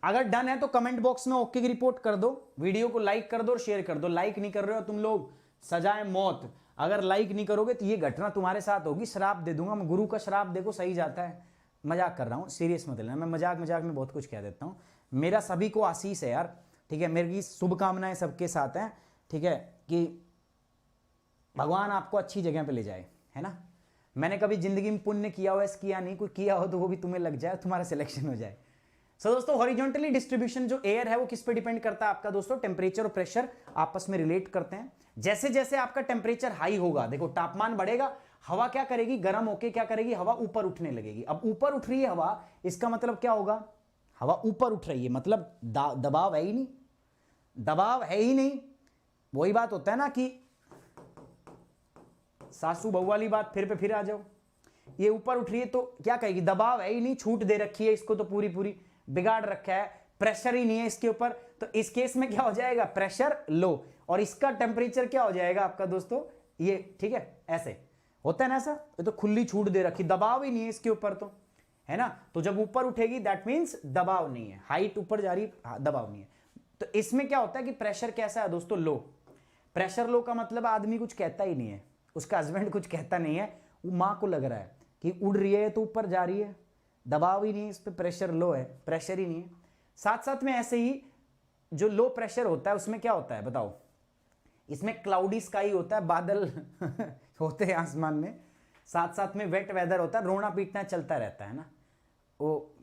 अगर डन है तो कमेंट बॉक्स में ओके की रिपोर्ट कर दो, वीडियो को लाइक कर दो और शेयर कर दो। लाइक नहीं कर रहे हो तुम लोग, सजाए मौत। अगर लाइक नहीं करोगे तो ये घटना तुम्हारे साथ होगी, श्राप दे दूंगा मैं। गुरु का श्राप देखो सही जाता है। मजाक कर रहा हूँ, सीरियस मत लेना, मैं मजाक मजाक में बहुत कुछ कह देता हूँ। मेरा सभी को आशीष है यार, ठीक है, मेरी शुभकामनाएं सबके साथ हैं, ठीक है, कि भगवान आपको अच्छी जगह पे ले जाए, है ना। मैंने कभी जिंदगी में पुण्य किया हो, ऐसा किया नहीं, कोई किया हो तो वो भी तुम्हें लग जाए, तुम्हारा सिलेक्शन हो जाए। सो दोस्तों, हॉरिजॉन्टली डिस्ट्रीब्यूशन जो एयर है वो किस पे डिपेंड करता है आपका दोस्तों, टेम्परेचर और प्रेशर आपस में रिलेट करते हैं। जैसे जैसे आपका टेम्परेचर हाई होगा, देखो तापमान बढ़ेगा, हवा क्या करेगी, गर्म होके क्या करेगी, हवा ऊपर उठने लगेगी। अब ऊपर उठ रही है हवा, इसका मतलब क्या होगा, हवा ऊपर उठ रही है, मतलब दबाव है ही नहीं, दबाव है ही नहीं। वही बात होता है ना कि सासू बहू वाली बात फिर आ जाओ। ये ऊपर उठ रही है तो क्या कहेगी, दबाव है ही नहीं, छूट दे रखी है इसको, तो पूरी पूरी बिगाड़ रखा है, प्रेशर ही नहीं है इसके ऊपर। तो इस केस में क्या हो जाएगा, प्रेशर लो, और इसका टेम्परेचर क्या हो जाएगा आपका दोस्तों, ये, ठीक है, ऐसे होता है ना ऐसा। ये तो खुली छूट दे रखी, दबाव ही नहीं है इसके ऊपर, तो है ना। तो जब ऊपर उठेगी दैट मीन्स दबाव नहीं है, हाइट ऊपर जा रही, दबाव नहीं है। तो इसमें क्या होता है कि प्रेशर कैसा है दोस्तों, लो। प्रेशर लो का मतलब आदमी कुछ कहता ही नहीं है, उसका हस्बैंड कुछ कहता नहीं है, वो माँ को लग रहा है कि उड़ रही है तो ऊपर जा रही है, दबाव ही नहीं है इस पर, प्रेशर लो है, प्रेशर ही नहीं है। साथ साथ में ऐसे ही जो लो प्रेशर होता है उसमें क्या होता है बताओ, इसमें क्लाउडी स्काई होता है, बादल होते हैं आसमान में, साथ साथ में वेट वेदर होता है, रोना पीटना चलता रहता है ना। वो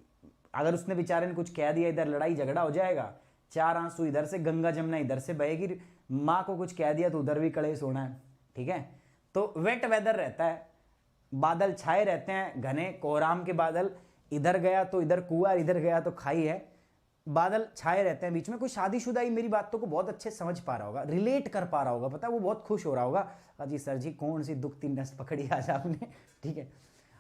अगर उसने बेचारे ने कुछ कह दिया, इधर लड़ाई झगड़ा हो जाएगा, चार आंसू इधर से, गंगा जमुना इधर से बहेगी, माँ को कुछ कह दिया तो उधर भी कलेश होना है, ठीक है। तो वेट वेदर रहता है, बादल छाए रहते हैं, घने कोहराम के बादल, इधर गया तो इधर कुआं, इधर गया तो खाई है, बादल छाए रहते हैं बीच में। कोई शादीशुदा ही मेरी बातों को बहुत अच्छे समझ पा रहा होगा, रिलेट कर पा रहा होगा, पता है, वो बहुत खुश हो रहा होगा, अजी सर जी कौन सी दुखती नस पकड़ी आज आपने, ठीक है।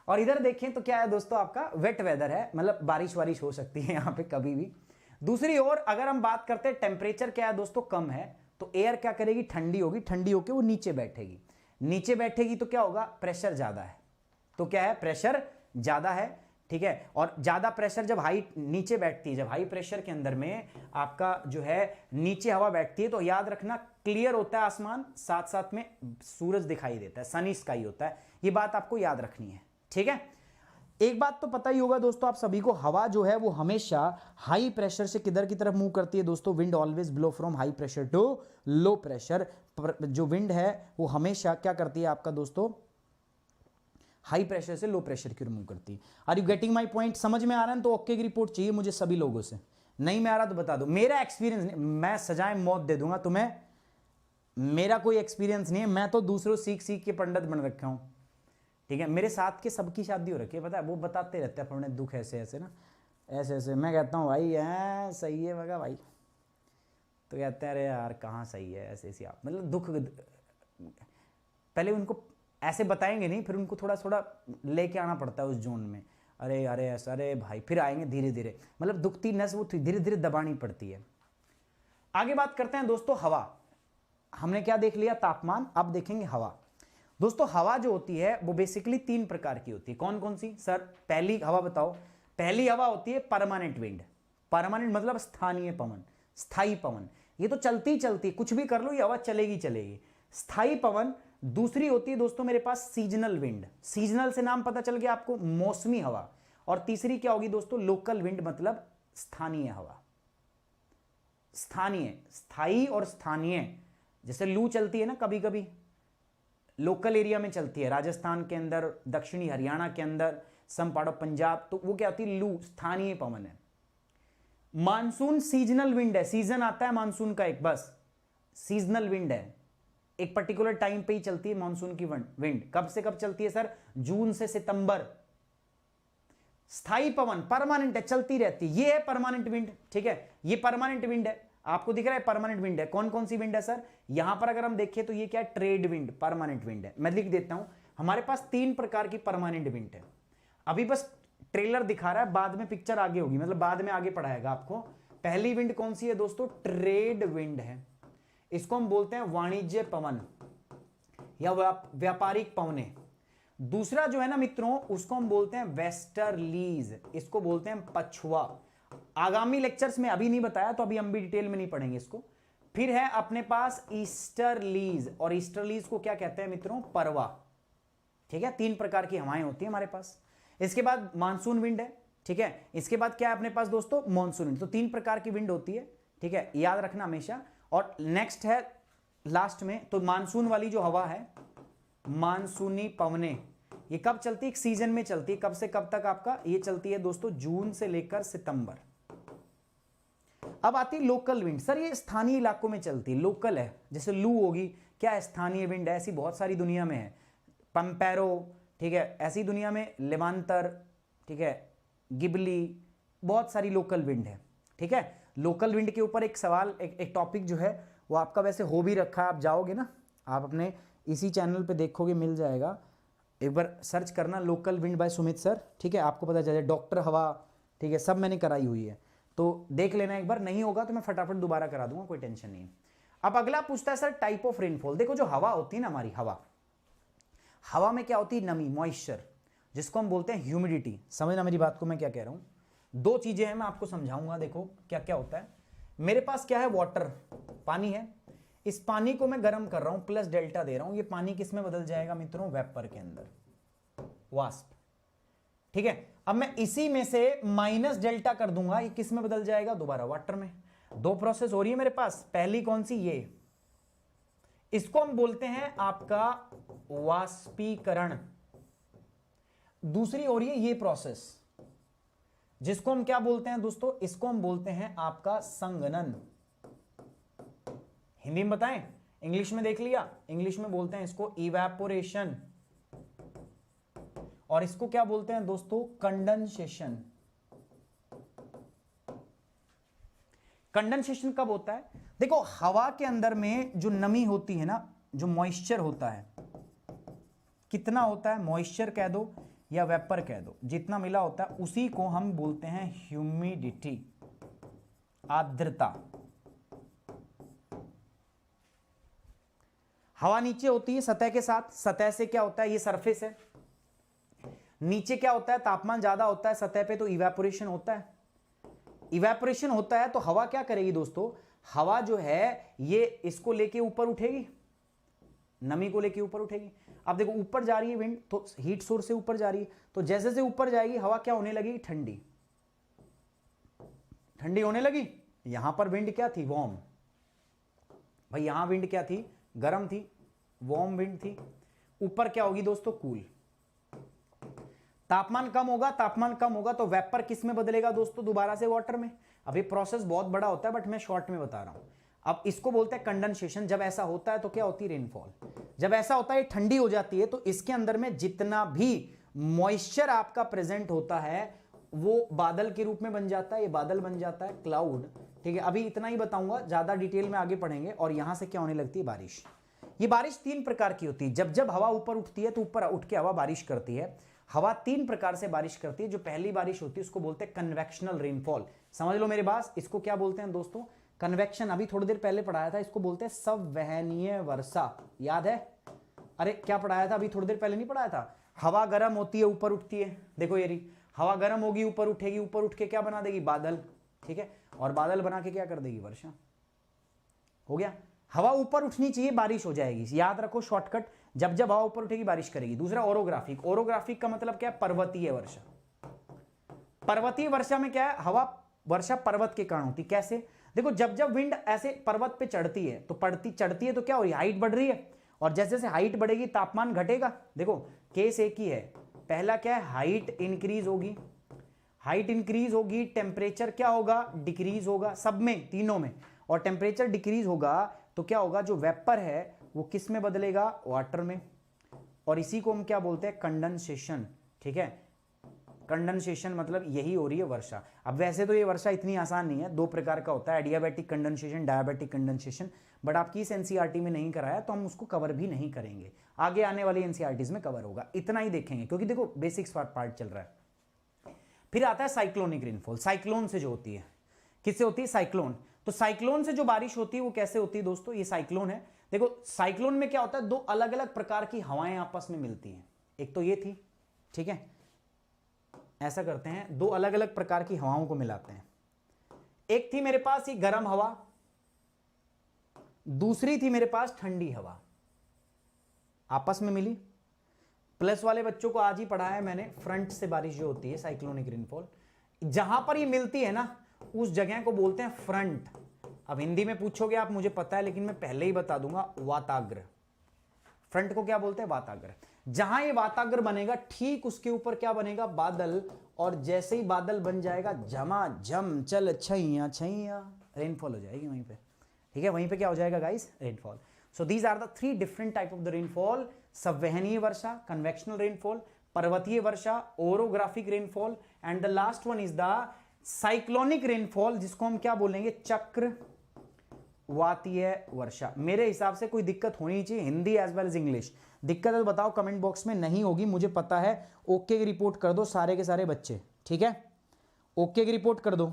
और इधर देखें तो क्या है दोस्तों, आपका वेट वेदर है, मतलब बारिश वारिश हो सकती है यहाँ पे कभी भी। दूसरी ओर अगर हम बात करते हैं टेम्परेचर क्या है दोस्तों, कम है, तो एयर क्या करेगी, ठंडी होगी, ठंडी होकर वो नीचे बैठेगी, नीचे बैठेगी तो क्या होगा, प्रेशर ज्यादा है, तो क्या है, प्रेशर ज्यादा है, ठीक है। और ज्यादा प्रेशर जब हाई नीचे बैठती है, जब हाई प्रेशर के अंदर में आपका जो है नीचे हवा बैठती है, तो याद रखना क्लियर होता है आसमान, साथ साथ में सूरज दिखाई देता है, सनी स्काई होता है, ये बात आपको याद रखनी है, ठीक है। एक बात तो पता ही होगा दोस्तों आप सभी को, हवा जो है वो हमेशा हाई प्रेशर से किधर की तरफ मूव करती है दोस्तों, wind always blow from high pressure to low pressure. जो विंड है वो हमेशा क्या करती है आपका दोस्तों, हाई प्रेशर से लो प्रेशर की ओर मूव करती है। Are you getting my point, समझ में आ रहा है? तो ओके की रिपोर्ट चाहिए मुझे सभी लोगों से, नहीं में आ रहा तो बता दो। मेरा एक्सपीरियंस नहीं, मैं सजाए मौत दे दूंगा तुम्हें, मेरा कोई एक्सपीरियंस नहीं है, मैं तो दूसरों सीख सीख के पंडित बन रखा हूं, ठीक है। मेरे साथ के सबकी शादी हो रखी है, पता है, वो बताते रहते हैं अपने दुख ऐसे ऐसे ना, ऐसे ऐसे। मैं कहता हूँ भाई है सही है मगा भाई, तो कहते हैं अरे यार कहाँ सही है, ऐसे ऐसे आप मतलब दुख, पहले उनको ऐसे बताएंगे नहीं, फिर उनको थोड़ा थोड़ा लेके आना पड़ता है उस जोन में, अरे अरे ऐसा, अरे भाई, फिर आएंगे धीरे धीरे, मतलब दुखती नस वो धीरे धीरे दबानी पड़ती है। आगे बात करते हैं दोस्तों हवा। हमने क्या देख लिया, तापमान, अब देखेंगे हवा। दोस्तों हवा जो होती है वो बेसिकली 3 प्रकार की होती है। कौन कौन सी सर? पहली हवा बताओ। पहली हवा होती है परमानेंट विंड। परमानेंट मतलब स्थानीय पवन, स्थायी पवन, ये तो चलती चलती, कुछ भी कर लो ये हवा चलेगी चलेगी, स्थायी पवन। दूसरी होती है दोस्तों मेरे पास सीजनल विंड, सीजनल से नाम पता चल गया आपको, मौसमी हवा। और तीसरी क्या होगी दोस्तों, लोकल विंड, मतलब स्थानीय हवा। स्थानीय, स्थायी और स्थानीय, जैसे लू चलती है ना कभी कभी, लोकल एरिया में चलती है, राजस्थान के अंदर, दक्षिणी हरियाणा के अंदर, सम पार्ट ऑफ पंजाब, तो वो क्या होती है, लू, स्थानीय पवन है। मानसून सीजनल विंड है, सीजन आता है मानसून का एक, बस सीजनल विंड है, एक पर्टिकुलर टाइम पे ही चलती है मानसून की विंड। कब से कब चलती है सर? जून से सितंबर। स्थायी पवन परमानेंट है, चलती रहती है, ये है परमानेंट विंड, ठीक है, ये परमानेंट विंड है। आपको दिख रहा है परमानेंट विंड है। कौन कौन सी विंड है सर? यहां पर अगर हम देखें तो ये क्या है, ट्रेड विंड, परमानेंट विंड है। मैं लिख देता हूं, हमारे पास 3 प्रकार की परमानेंट विंड है। अभी बस ट्रेलर दिखा रहा है, बाद में पिक्चर आगे होगी, मतलब बाद में आगे पढ़ाएगा आपको। पहली विंड कौन सी है दोस्तों? ट्रेड विंड है। इसको हम बोलते हैं वाणिज्य पवन या व्यापारिक पवने। दूसरा जो है ना मित्रों, उसको हम बोलते हैं वेस्टर्लीज, इसको बोलते हैं पछुआ। आगामी लेक्चर्स में, अभी नहीं बताया तो अभी हम भी डिटेल में नहीं पढ़ेंगे इसको। फिर है अपने पास ईस्टर्लीज, और ईस्टर्लीज को क्या कहते हैं मित्रों? परवा। ठीक है, 3 प्रकार की हवाएं होती है हमारे पास। इसके बाद मानसून विंड है, ठीक है। इसके बाद क्या है अपने पास दोस्तों? Monsoon wind. तो 3 प्रकार की विंड होती है, ठीक है, याद रखना हमेशा। और नेक्स्ट है लास्ट में, तो मानसून वाली जो हवा है, मानसूनी पवने, ये कब चलती है? एक सीजन में चलती है। कब से कब तक आपका? ये चलती है दोस्तों जून से लेकर सितंबर। अब आती है लोकल विंड। सर ये स्थानीय इलाकों में चलती है, लोकल है, जैसे लू होगी, क्या है? स्थानीय विंड है। ऐसी बहुत सारी दुनिया में है, पंपेरो, ठीक है, ऐसी दुनिया में लेवांतर, ठीक है, गिबली, बहुत सारी लोकल विंड है, ठीक है। लोकल विंड के ऊपर एक सवाल, एक टॉपिक जो है वो आपका वैसे हो भी रखा है। आप जाओगे ना, आप अपने इसी चैनल पे देखोगे, मिल जाएगा, एक बार सर्च करना local wind by Sumit sir, ठीक है, आपको पता चल जाएगा। डॉक्टर हवा, ठीक है, सब मैंने कराई हुई है, तो देख लेना एक बार। नहीं होगा तो मैं फटाफट दोबारा करा दूंगा, कोई टेंशन नहीं है। अब अगला पूछता है सर टाइप ऑफ रेनफॉल। देखो जो हवा होती है ना हमारी, हवा में क्या होती है? नमी, मॉइस्चर, जिसको हम बोलते हैं ह्यूमिडिटी। समझना मेरी बात को, मैं क्या कह रहा हूं। 2 चीजें हैं, मैं आपको समझाऊंगा। देखो क्या क्या होता है। मेरे पास क्या है? वाटर, पानी है। इस पानी को मैं गर्म कर रहा हूं, प्लस डेल्टा दे रहा हूं। ये पानी किस में बदल जाएगा मित्रों? वेपर के अंदर, वाष्प, ठीक है। अब मैं इसी में से माइनस डेल्टा कर दूंगा, ये किस में बदल जाएगा? दोबारा वाटर में। 2 प्रोसेस हो रही है मेरे पास। पहली कौन सी? ये, इसको हम बोलते हैं आपका वाष्पीकरण। दूसरी हो रही है ये प्रोसेस, जिसको हम क्या बोलते हैं दोस्तों? इसको हम बोलते हैं आपका संघनन। हिंदी में बताएं, इंग्लिश में देख लिया, इंग्लिश में बोलते हैं इसको इवेपोरेशन, और इसको क्या बोलते हैं दोस्तों? कंडेंसेशन। कंडेंसेशन कब होता है? देखो हवा के अंदर में जो नमी होती है ना, जो मॉइस्चर होता है, कितना होता है? मॉइस्चर कह दो या वेपर कह दो, जितना मिला होता है उसी को हम बोलते हैं ह्यूमिडिटी, आर्द्रता। हवा नीचे होती है सतह के साथ, सतह से क्या होता है? ये सरफेस है। नीचे क्या होता है? तापमान ज्यादा होता है सतह पे, तो इवेपोरेशन होता है। इवेपोरेशन होता है तो हवा क्या करेगी दोस्तों? हवा जो है ये इसको लेके ऊपर उठेगी, नमी को लेके ऊपर उठेगी। अब देखो ऊपर जा रही है विंड, तो हीट सोर्स से ऊपर जा रही है, तो जैसे जैसे ऊपर जाएगी हवा क्या होने लगी? ठंडी, ठंडी होने लगी। यहां पर विंड क्या थी? वार्म। भाई यहां विंड क्या थी? गर्म थी, वार्म विंड थी। ऊपर क्या होगी दोस्तों? कूल। तापमान कम होगा, तापमान कम होगा तो वेपर किस में बदलेगा दोस्तों? दोबारा से वाटर में। अब ये प्रोसेस बहुत बड़ा होता है, बट मैं शॉर्ट में बता रहा हूं। अब इसको बोलते हैं कंडेंसेशन। जब ऐसा होता है तो क्या होती है? रेनफॉल। जब ऐसा होता है ठंडी हो जाती है, तो इसके अंदर में जितना भी मॉइस्चर आपका प्रेजेंट होता है वो बादल के रूप में बन जाता है। ये बादल बन जाता है, क्लाउड, ठीक है। अभी इतना ही बताऊंगा, ज्यादा डिटेल में आगे पढ़ेंगे। और यहां से क्या होने लगती है? बारिश। ये बारिश 3 प्रकार की होती है। जब जब हवा ऊपर उठती है तो ऊपर उठ के हवा बारिश करती है। हवा 3 प्रकार से बारिश करती है। जो पहली बारिश होती है उसको बोलते हैं कन्वेक्शनल रेनफॉल। समझ लो मेरी बात, इसको क्या बोलते हैं दोस्तों? कन्वेक्शन। अभी थोड़ी देर पहले पढ़ाया था, इसको बोलते हैं संवहनीय वर्षा। याद है? अरे क्या पढ़ाया था? अभी थोड़ी देर पहले नहीं पढ़ाया था? हवा गर्म होती है, ऊपर उठती है। देखो ये रही, हवा गर्म होगी, ऊपर उठेगी, ऊपर उठ के क्या बना देगी? बादल, ठीक है। और बादल बना के क्या कर देगी? वर्षा। हो गया। हवा ऊपर उठनी चाहिए, बारिश हो जाएगी। याद रखो शॉर्टकट, जब जब हवा ऊपर उठेगी बारिश करेगी। दूसरा ओरोग्राफिक। ओरोग्राफिक का मतलब क्या है? पर्वतीय वर्षा। पर्वतीय वर्षा में क्या है? हवा वर्षा पर्वत के कारण होती। कैसे? देखो जब जब विंड ऐसे पर्वत पे चढ़ती है तो चढ़ती है तो क्या हो रही है? हाइट बढ़ रही है, और जैसे जैसे हाइट बढ़ेगी तापमान घटेगा। देखो केस एक ही है। पहला क्या है? हाइट इंक्रीज होगी, हाइट इंक्रीज होगी, टेम्परेचर क्या होगा? डिक्रीज होगा, सब में, तीनों में। और टेम्परेचर डिक्रीज होगा तो क्या होगा? जो वेपर है वो किस में बदलेगा? वाटर में। और इसी को हम क्या बोलते हैं? कंडेंसेशन, ठीक है। कंडेंसेशन मतलब यही हो रही है वर्षा। अब वैसे तो ये वर्षा इतनी आसान नहीं है, दो प्रकार का होता है, adiabatic condensation, diabetic condensation, but आपकी इस एनसीईआरटी में नहीं कराया तो हम उसको कवर भी नहीं करेंगे, आगे आने वाली एनसीईआरटीज में कवर होगा, इतना ही देखेंगे क्योंकि देखो बेसिक्स पार्ट चल रहा है। फिर आता है साइक्लोनिक रेनफॉल, साइक्लोन से जो होती है, किससे होती है? साइक्लोन। तो साइक्लोन से जो बारिश होती है वो कैसे होती है दोस्तों? ये साइक्लोन है। देखो साइक्लोन में क्या होता है, दो अलग अलग प्रकार की हवाएं आपस में मिलती हैं। एक तो ये थी, ठीक है, ऐसा करते हैं, दो अलग अलग प्रकार की हवाओं को मिलाते हैं। एक थी मेरे पास ये गर्म हवा, दूसरी थी मेरे पास ठंडी हवा, आपस में मिली। प्लस वाले बच्चों को आज ही पढ़ाया है मैंने, फ्रंट से बारिश जो होती है साइक्लोनिक रेनफॉल, जहां पर ये मिलती है ना उस जगह को बोलते हैं फ्रंट। अब हिंदी में पूछोगे आप, मुझे पता है लेकिन मैं पहले ही बता दूंगा, वाताग्र। फ्रंट को क्या बोलते हैं? वाताग्र। जहां ये वाताग्र बनेगा ठीक उसके ऊपर क्या बनेगा? बादल। और जैसे ही बादल बन जाएगा झमाझम चल छैया छैया, रेनफॉल हो जाएगी वहीं पे, ठीक है, वहीं पे क्या हो जाएगा guys? Rainfall. So these are the three different type of the rainfall, संवहनीय वर्षा, कन्वेक्शनल रेनफॉल, पर्वतीय वर्षा, orographic rainfall, and the last one is the cyclonic rainfall, जिसको हम क्या बोलेंगे? चक्रवातीय वर्षा। मेरे हिसाब से कोई दिक्कत होनी चाहिए, Hindi as well as English. दिक्कत है तो बताओ कमेंट बॉक्स में, नहीं होगी मुझे पता है। ओके की रिपोर्ट कर दो सारे के सारे बच्चे, ठीक है, ओके की रिपोर्ट कर दो,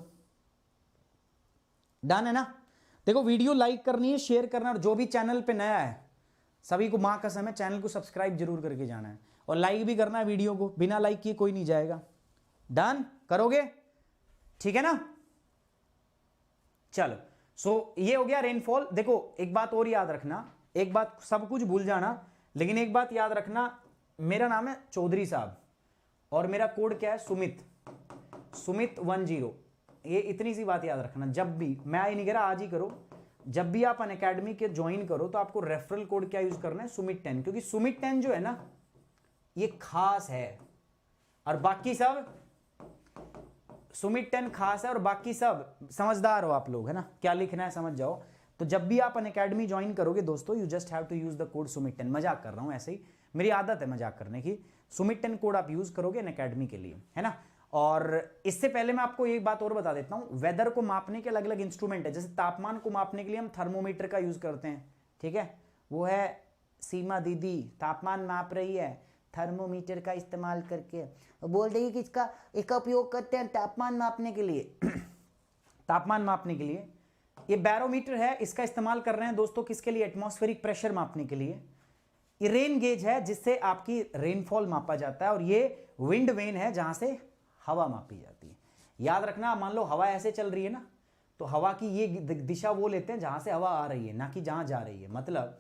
डन है ना? देखो वीडियो लाइक करनी है, शेयर करना, और जो भी चैनल पे नया है सभी को मां कसम है चैनल को सब्सक्राइब जरूर करके जाना है, और लाइक भी करना है वीडियो को, बिना लाइक किए कोई नहीं जाएगा। डन करोगे? ठीक है ना? चलो, सो ये हो गया रेनफॉल। देखो एक बात और याद रखना, एक बात, सब कुछ भूल जाना लेकिन एक बात याद रखना, मेरा नाम है चौधरी साहब और मेरा कोड क्या है? सुमित, सुमित 10। ये इतनी सी बात याद रखना, जब भी, मैं आई नहीं कह रहा आज ही करो, जब भी आप अनअकैडमी के ज्वाइन करो तो आपको रेफरल कोड क्या यूज करना है? सुमित 10, क्योंकि सुमित 10 जो है ना ये खास है और बाकी सब, सुमित 10 खास है और बाकी सब समझदार हो आप लोग, है ना? क्या लिखना है समझ जाओ। तो जब भी आप अनअकैडमी ज्वाइन करोगे दोस्तों, you just have to use the code Sumit 10। मजाक कर रहा हूं, ऐसे ही मेरी आदत है मजाक करने की। सुमित 10 कोड आप यूज करोगे अनअकैडमी के लिए, है ना? और इससे पहले मैं आपको एक बात और बता देता हूं, वेदर को मापने के अलग अलग इंस्ट्रूमेंट है। जैसे तापमान को मापने के लिए हम थर्मोमीटर का यूज करते हैं, ठीक है, वो है सीमा दीदी तापमान माप रही है थर्मोमीटर का इस्तेमाल करके, बोल रही है कि इसका उपयोग करते हैं तापमान मापने के लिए। तापमान मापने के लिए ये बैरोमीटर है, इसका इस्तेमाल कर रहे हैं दोस्तों किसके लिए? एटमॉस्फेरिक प्रेशर मापने के लिए। ये रेन गेज है जिससे आपकी रेनफॉल मापा जाता है, और ये विंड वेन है जहां से हवा मापी जाती है। याद रखना, मान लो हवा ऐसे चल रही है ना, तो हवा की ये दिशा वो लेते हैं जहां से हवा आ रही है, ना कि जहां जा रही है। मतलब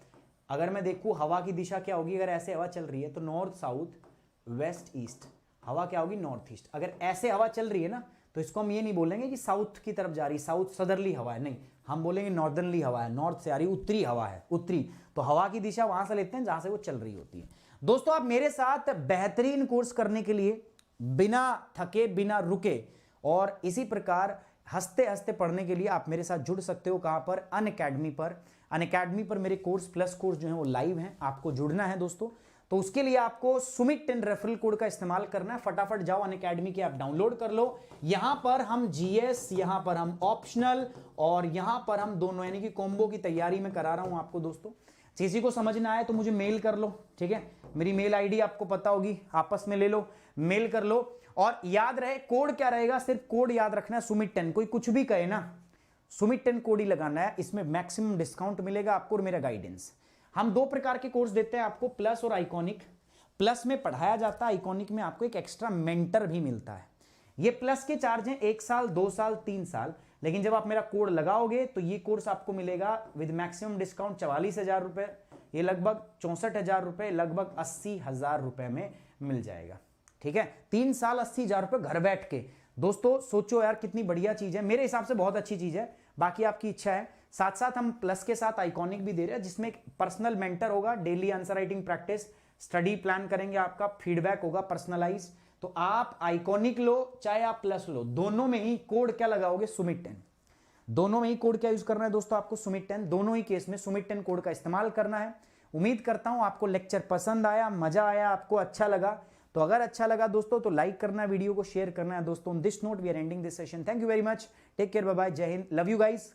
अगर मैं देखूं हवा की दिशा क्या होगी, अगर ऐसे हवा चल रही है तो नॉर्थ साउथ वेस्ट ईस्ट, हवा क्या होगी? North east. अगर ऐसे हवा चल रही है ना तो इसको हम ये नहीं बोलेंगे कि साउथ की तरफ जा रही, साउथ सदरली हवा है, नहीं, हम बोलेंगे नॉर्दर्नली हवा है, नॉर्थ से आ रही, उत्तरी हवा है, उत्तरी। तो हवा की दिशा वहां से लेते हैं जहां से वो चल रही होती है। दोस्तों आप मेरे साथ बेहतरीन कोर्स करने के लिए बिना थके बिना रुके और इसी प्रकार हंसते हंसते पढ़ने के लिए आप मेरे साथ जुड़ सकते हो। कहां पर? अनअकैडमी पर। अनअकैडमी पर मेरे कोर्स प्लस कोर्स जो है वो लाइव हैं, आपको जुड़ना है दोस्तों। तो उसके लिए आपको सुमित 10 रेफरल कोड का इस्तेमाल करना है। फटाफट जाओ अनअकैडमी की ऐप डाउनलोड कर लो। यहां पर हम जीएस, यहां पर हम ऑप्शनल और यहां पर हम दोनों यानी कि कॉम्बो की तैयारी में करा रहा हूं आपको दोस्तों। किसी को समझ ना आए तो मुझे मेल कर लो, ठीक है, मेरी मेल आईडी आपको पता होगी, आपस में ले लो, मेल कर लो। और याद रहे कोड क्या रहेगा, सिर्फ कोड याद रखना है सुमित 10। कोई कुछ भी कहे ना, सुमित 10 कोड ही लगाना है, इसमें मैक्सिमम डिस्काउंट मिलेगा आपको और मेरा गाइडेंस। हम दो प्रकार के कोर्स देते हैं आपको, प्लस और आइकॉनिक। प्लस में पढ़ाया जाता है, आइकॉनिक में आपको एक एक्स्ट्रा मेंटर भी मिलता है। ये प्लस के चार्ज हैं 1 साल 2 साल 3 साल, लेकिन जब आप मेरा कोड लगाओगे तो ये कोर्स आपको मिलेगा विद मैक्सिमम डिस्काउंट 44,000 रुपए, ये लगभग 64,000 रुपए, लगभग 80,000 रुपए में मिल जाएगा, ठीक है। 3 साल 80,000 रुपए घर बैठ के। दोस्तों सोचो यार कितनी बढ़िया चीज है, मेरे हिसाब से बहुत अच्छी चीज है, बाकी आपकी इच्छा है। साथ साथ हम प्लस के साथ आइकॉनिक भी दे रहे हैं, जिसमें एक पर्सनल मेंटर होगा, daily answer writing practice, study plan करेंगे, आपका फीडबैक होगा पर्सनलाइज। तो आप आइकॉनिक लो चाहे आप प्लस लो, दोनों में ही कोड क्या लगाओगे? सुमित 10। दोनों में ही कोड क्या यूज करना है दोस्तों? आपको सुमित 10, दोनों ही केस में सुमित 10 कोड का इस्तेमाल करना है। उम्मीद करता हूं आपको लेक्चर पसंद आया, मजा आया, आपको अच्छा लगा। तो तो अगर अच्छा लगा दोस्तों तो लाइक करना, वीडियो को शेयर करना है दोस्तों। This note we are ending this session. Thank you very much, take care, bye bye, जय हिंद, लव यू गाइस।